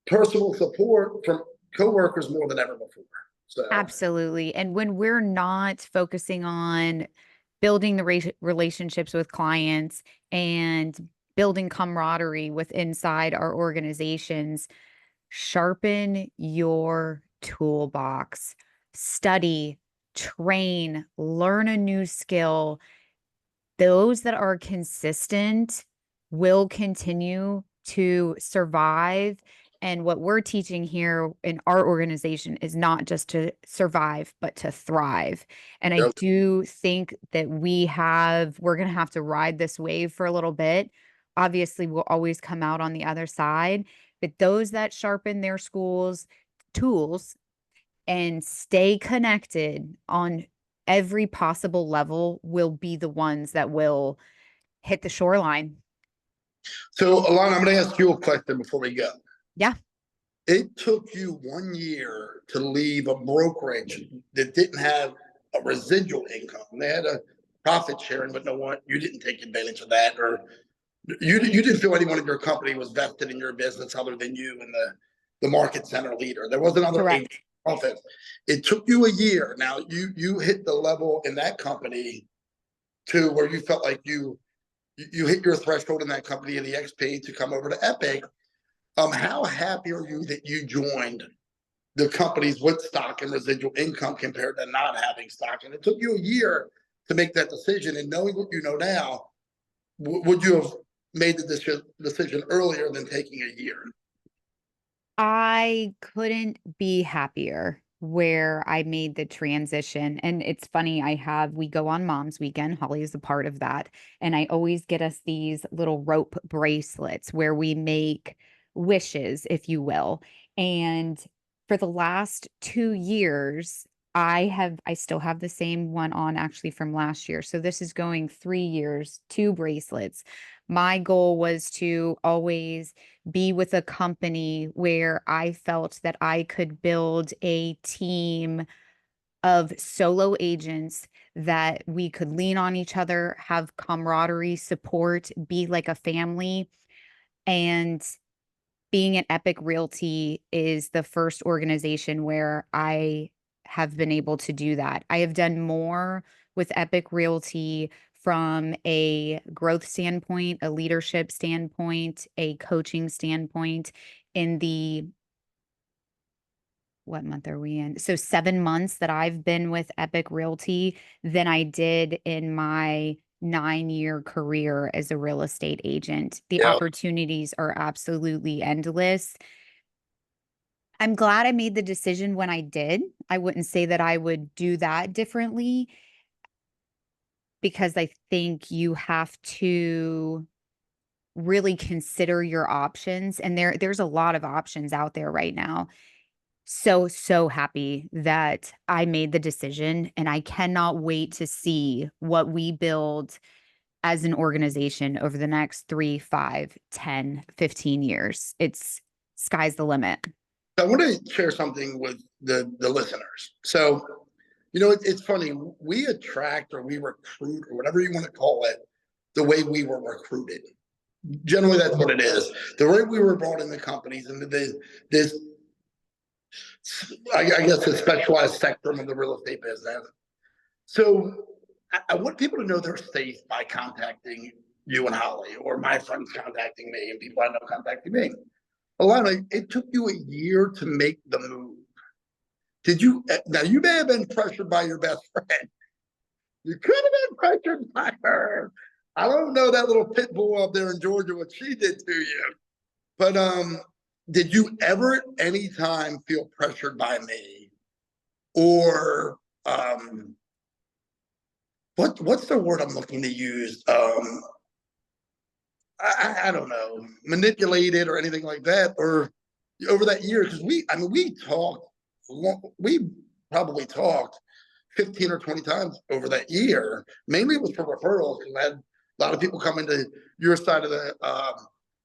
personal support from coworkers more than ever before. So Absolutely. And when we're not focusing on building the relationships with clients and building camaraderie with inside our organizations, sharpen your toolbox, study, train, learn a new skill. Those that are consistent will continue to survive. And what we're teaching here in our organization is not just to survive, but to thrive. And I yep. do think that we're going to have to ride this wave for a little bit. Obviously, we'll always come out on the other side, but those that sharpen their tools and stay connected on every possible level will be the ones that will hit the shoreline. So Alana, I'm going to ask you a question before we go. Yeah. It took you 1 year to leave a brokerage that didn't have a residual income. They had a profit sharing, but you didn't take advantage of that, or you didn't feel anyone in your company was vested in your business other than you and the market center leader. There was another agent Correct. office. It took you a year. Now you hit the level in that company to where you felt like you hit your threshold in that company at EXP to come over to Epique. How happy are you that you joined the companies with stock and residual income compared to not having stock? And it took you a year to make that decision. And knowing what you know now, would you have made the decision earlier than taking a year? I couldn't be happier where I made the transition. And it's funny, we go on Mom's Weekend. Holly is a part of that. And I always get us these little rope bracelets where we make wishes, if you will. And for the last 2 years, I still have the same one on actually from last year. So this is going 3 years, two bracelets. My goal was to always be with a company where I felt that I could build a team of solo agents that we could lean on each other, have camaraderie, support, be like a family. And being at Epique Realty is the first organization where I have been able to do that. I have done more with Epique Realty from a growth standpoint, a leadership standpoint, a coaching standpoint in the what month are we in? So 7 months that I've been with Epique Realty than I did in my 9-year career as a real estate agent. The Yeah. opportunities are absolutely endless. I'm glad I made the decision when I did. I wouldn't say that I would do that differently because I think you have to really consider your options, and there's a lot of options out there right now. So happy that I made the decision, and I cannot wait to see what we build as an organization over the next 3, 5, 10, 15 years. It's sky's the limit. I want to share something with the listeners. So, it's funny. We attract or we recruit or whatever you want to call it, the way we were recruited. Generally, that's what it is. The way we were brought into companies and this, I guess, a specialized spectrum of the real estate business. So I want people to know they're safe by contacting you and Holly, or my friends contacting me, and people I know contacting me. Alana, it took you a year to make the move. Did you? Now, you may have been pressured by your best friend. You could have been pressured by her. I don't know that little pit bull up there in Georgia, what she did to you. But did you ever at any time feel pressured by me? Or what's the word I'm looking to use? I don't know, manipulated or anything like that, or over that year? Because we talked, we probably talked 15 or 20 times over that year. Mainly it was for referrals, because I had a lot of people come into your side of the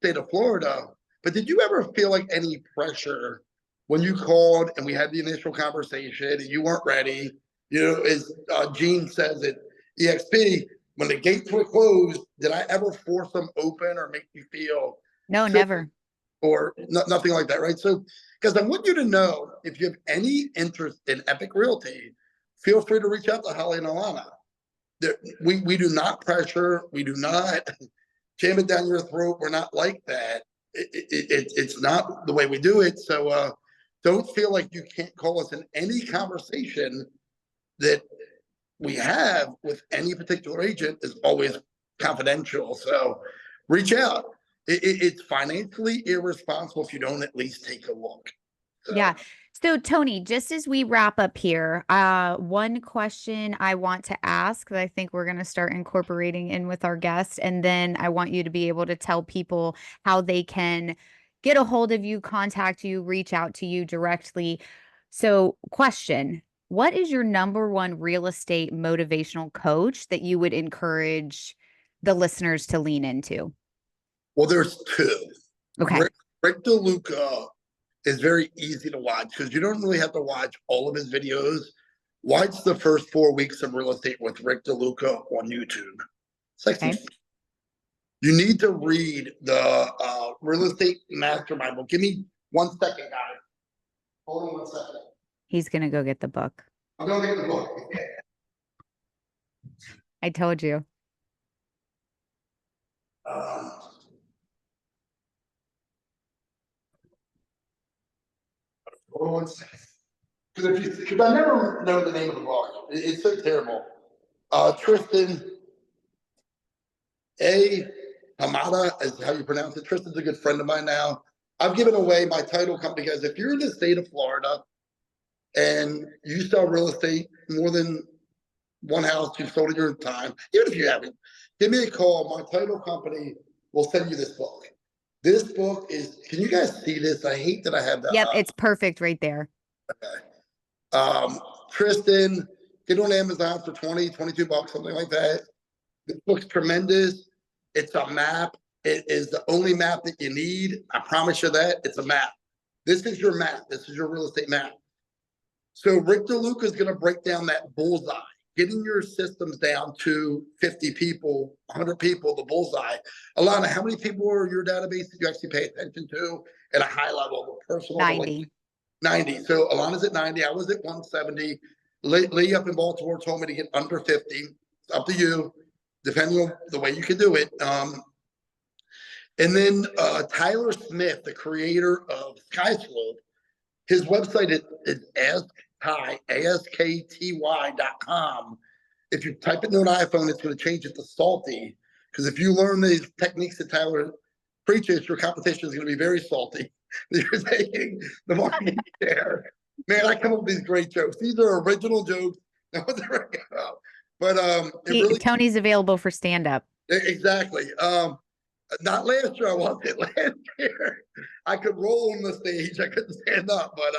state of Florida. But did you ever feel like any pressure when you called and we had the initial conversation and you weren't ready? As Gene says at EXP, when the gates were closed, did I ever force them open or make you feel No, never. or nothing like that, right? So, because I want you to know, if you have any interest in Epique Realty, feel free to reach out to Holly and Alana. We do not pressure. We do not jam it down your throat. We're not like that. It's not the way we do it. So don't feel like you can't call us in any conversation that we have with any particular agent is always confidential. So reach out. It's financially irresponsible if you don't at least take a look. So. Yeah. So Tony, just as we wrap up here, one question I want to ask that I think we're going to start incorporating in with our guests, and then I want you to be able to tell people how they can get a hold of you, contact you, reach out to you directly. So question, what is your number one real estate motivational coach that you would encourage the listeners to lean into? Well, there's two. Okay. Rick DeLuca is very easy to watch because you don't really have to watch all of his videos. Watch the first 4 weeks of real estate with Rick DeLuca on YouTube. It's like Okay. You need to read the real estate mastermind book. Give me 1 second, guys. Hold on 1 second. He's gonna go get the book. I'm going to get the book. I told you. Hold on one second. Because I never know the name of the book. It's so terrible. Tristan A. Hamada is how you pronounce it. Tristan's a good friend of mine now. I've given away my title company, guys. If you're in the state of Florida and you sell real estate more than one house you've sold in your time, even if you haven't, give me a call. My title company will send you this book. This book is, can you guys see this? I hate that I have that. Yep, it's perfect right there. Okay. Tristan, get on Amazon for 20, 22 bucks, something like that. This book's tremendous. It's a map. It is the only map that you need. I promise you that. It's a map. This is your map. This is your real estate map. So Rick DeLuca is going to break down that bullseye, getting your systems down to 50 people, 100 people, the bullseye. Alana, how many people are your database that you actually pay attention to at a high level of personal? 90. 90. So Alana's at 90. I was at 170. Lee up in Baltimore told me to get under 50. It's up to you, depending on the way you can do it. And then Tyler Smith, the creator of SkySlope, his website is askty.com. If you type it into an iPhone, it's going to change it to salty. Because if you learn these techniques that Tyler preaches, your competition is going to be very salty. You're taking the market share. Man, I come up with these great jokes. These are original jokes. But Tony's available for stand-up. Exactly. Not last year, I wasn't. Last year, I could roll on the stage. I couldn't stand up. But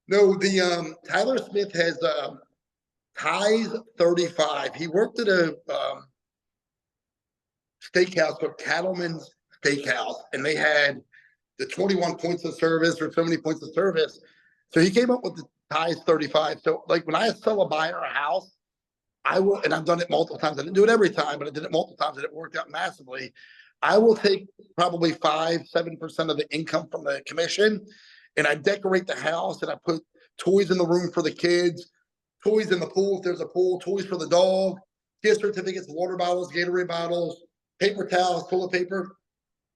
no, the Tyler Smith has Ties 35. He worked at a steakhouse called Cattleman's Steakhouse, and they had the 21 points of service or so many points of service. So he came up with the Ties 35. So like when I sell a buyer a house, I will, and I've done it multiple times. I didn't do it every time, but I did it multiple times and it worked out massively. I will take probably 5-7% of the income from the commission, and I decorate the house and I put toys in the room for the kids, toys in the pool if there's a pool, toys for the dog, gift certificates, water bottles, Gatorade bottles, paper towels, toilet paper.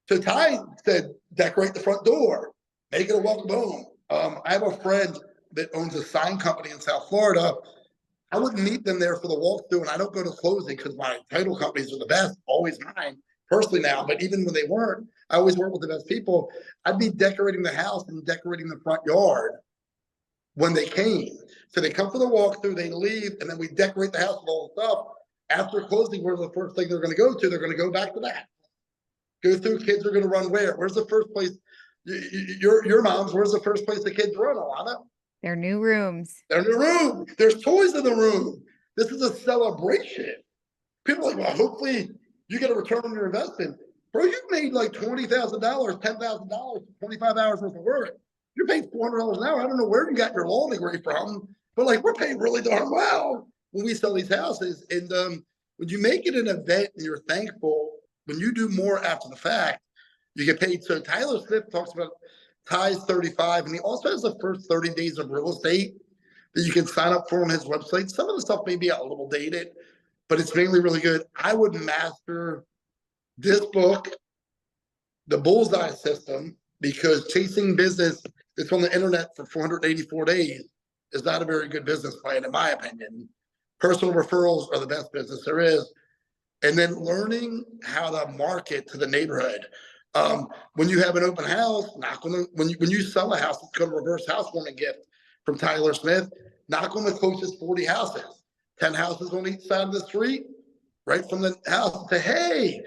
So Ty said, decorate the front door, make it a welcome home. I have a friend that owns a sign company in South Florida. I wouldn't meet them there for the walkthrough, and I don't go to closing because my title companies are the best, always mine. Personally now, but even when they weren't, I always work with the best people. I'd be decorating the house and decorating the front yard when they came. So they come for the walkthrough, they leave, and then we decorate the house with all the stuff. After closing, where's the first thing they're going to go to? They're going to go back to that. Go through, kids are going to run where? Where's the first place? Your mom's, where's the first place the kids run, Alana? Their new rooms. Their new room. There's toys in the room. This is a celebration. People are like, well, hopefully you get a return on your investment. Bro, you made like $20,000, $10,000, 25 hours worth of work. You're paid $400 an hour. I don't know where you got your law degree from, but like we're paid really darn well when we sell these houses. And when you make it an event and you're thankful, when you do more after the fact, you get paid. So Tyler Smith talks about Ties 35, and he also has the first 30 days of real estate that you can sign up for on his website. Some of the stuff may be a little dated, but it's mainly really good. I would master this book, the Bullseye System, because chasing business that's on the internet for 484 days is not a very good business plan, in my opinion. Personal referrals are the best business there is. And then learning how to market to the neighborhood. When you have an open house, when you sell a house, it's called a reverse housewarming gift from Tyler Smith. Knock on the closest 40 houses, 10 houses on each side of the street, right from the house. Say, hey,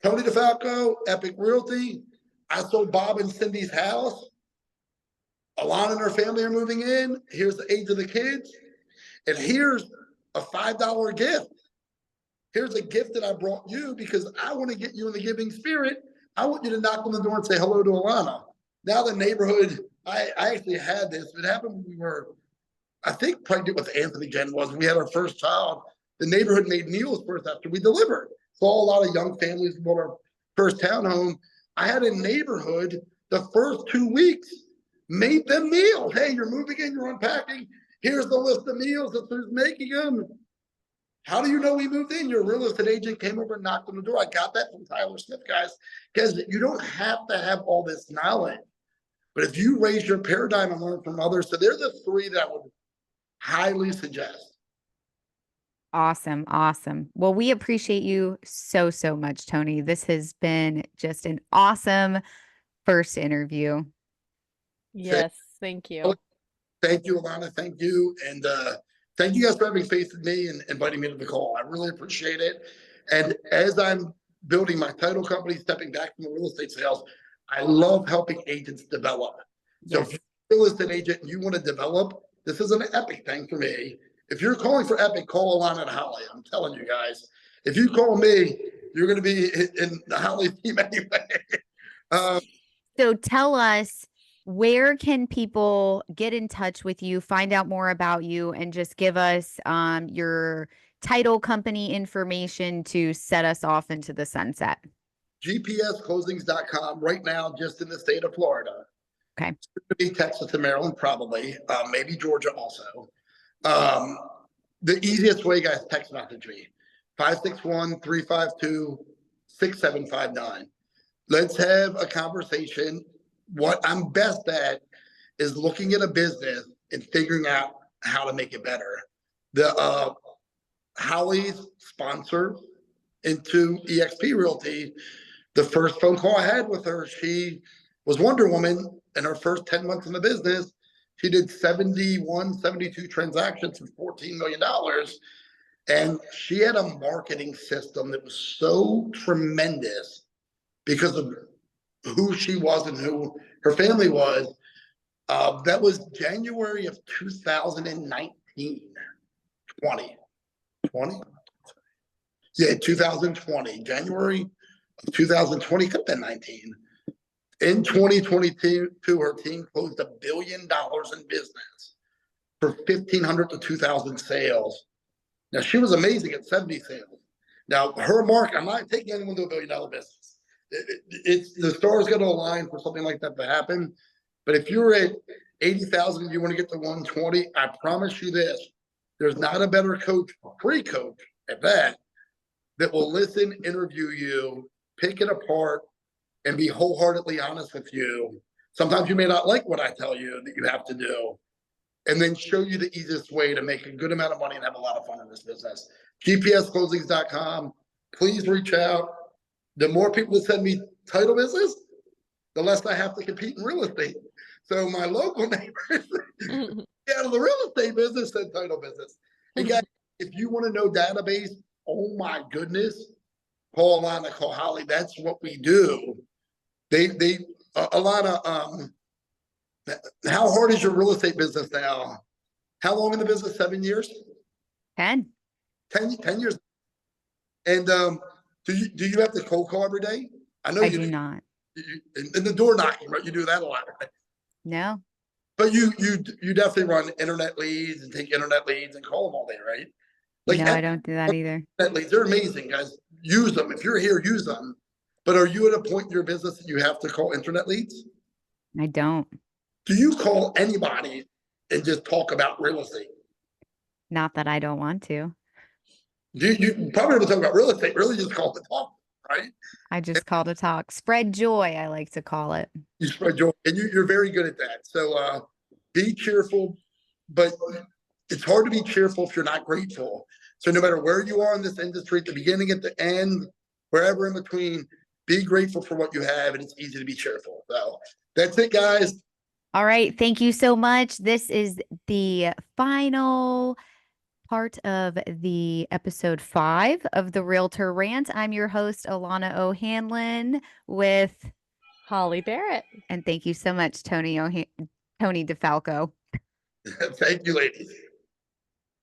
Tony Defalco, Epique Realty. I sold Bob and Cindy's house. Alana and her family are moving in. Here's the age of the kids. And here's a $5 gift. Here's a gift that I brought you because I want to get you in the giving spirit. I want you to knock on the door and say hello to Alana. Now the neighborhood, I actually had this. It happened when we were, I think pregnant with Anthony Jen was. We had our first child. The neighborhood made meals for us after we delivered. Saw a lot of young families bought our first townhome. I had a neighborhood the first 2 weeks, made them meals. Hey, you're moving in, you're unpacking. Here's the list of meals. That's who's making them. How do you know we moved in? Your real estate agent came over and knocked on the door. I got that from Tyler Smith, guys. Because you don't have to have all this knowledge. But if you raise your paradigm and learn from others, so they're the three that I would highly suggest. Awesome. Awesome. Well, we appreciate you so, so much, Tony. This has been just an awesome first interview. Yes, thank you. Thank you, Alana. Thank you. And thank you guys for having faith in me and inviting me to the call. I really appreciate it. And as I'm building my title company, stepping back from the real estate sales, I love helping agents develop. So if you're a real estate agent and you want to develop, this is an Epique thing for me. If you're calling for Epique, call Alana and Holly. I'm telling you guys. If you call me, you're going to be in the Holly team anyway. So tell us, where can people get in touch with you, find out more about you, and just give us your title company information to set us off into the sunset? GPSclosings.com right now, just in the state of Florida. Okay. It's going to be Texas and Maryland, probably, maybe Georgia also. The easiest way, guys, text message me, 561-352-6759. Let's have a conversation. What I'm best at is looking at a business and figuring out how to make it better. The Holly's sponsor into EXP Realty, the first phone call I had with her, she was Wonder Woman. In her first 10 months in the business, she did 72 transactions for $14 million. And she had a marketing system that was so tremendous because of who she was and who her family was. That was January of 2019, 20. Yeah, 2020, January of 2020, could have been 19. In 2022, her team closed $1 billion in business for 1,500 to 2,000 sales. Now, she was amazing at 70 sales. Now, her mark, I'm not taking anyone to $1 billion business. It's the stars got to align for something like that to happen. But if you're at 80,000 and you want to get to 120, I promise you this: there's not a better coach, free coach at that will listen, interview you, pick it apart, and be wholeheartedly honest with you. Sometimes you may not like what I tell you that you have to do, and then show you the easiest way to make a good amount of money and have a lot of fun in this business. GPSclosings.com. Please reach out. The more people that send me title business, the less I have to compete in real estate. So my local neighbors out of the real estate business said title business. And guys, if you want to know database, oh my goodness, call Alana, call Holly. That's what we do. Alana, how hard is your real estate business now? How long in the business? 7 years? 10 years. And do you have to cold call every day? I know I you do not. And the door knocking, right? You do that a lot, right? No. But you definitely run internet leads and take internet leads and call them all day, right? Like, no, I don't do that either. Internet leads, they're amazing, guys. Use them. If you're here, use them. But are you at a point in your business that you have to call internet leads? I don't. Do you call anybody and just talk about real estate? Not that I don't want to. You probably never talk about real estate. Really, just call to talk, right? I just call to talk. Spread joy, I like to call it. You spread joy, and you're very good at that. So be cheerful, but it's hard to be cheerful if you're not grateful. So no matter where you are in this industry, at the beginning, at the end, wherever in between, be grateful for what you have, and it's easy to be cheerful. So that's it, guys. All right. Thank you so much. This is the final part of the episode 5 of the Realtor Rant. I'm your host, Alana O'Hanlon, with Holly Barrett. And thank you so much, Tony Defalco. Thank you, ladies.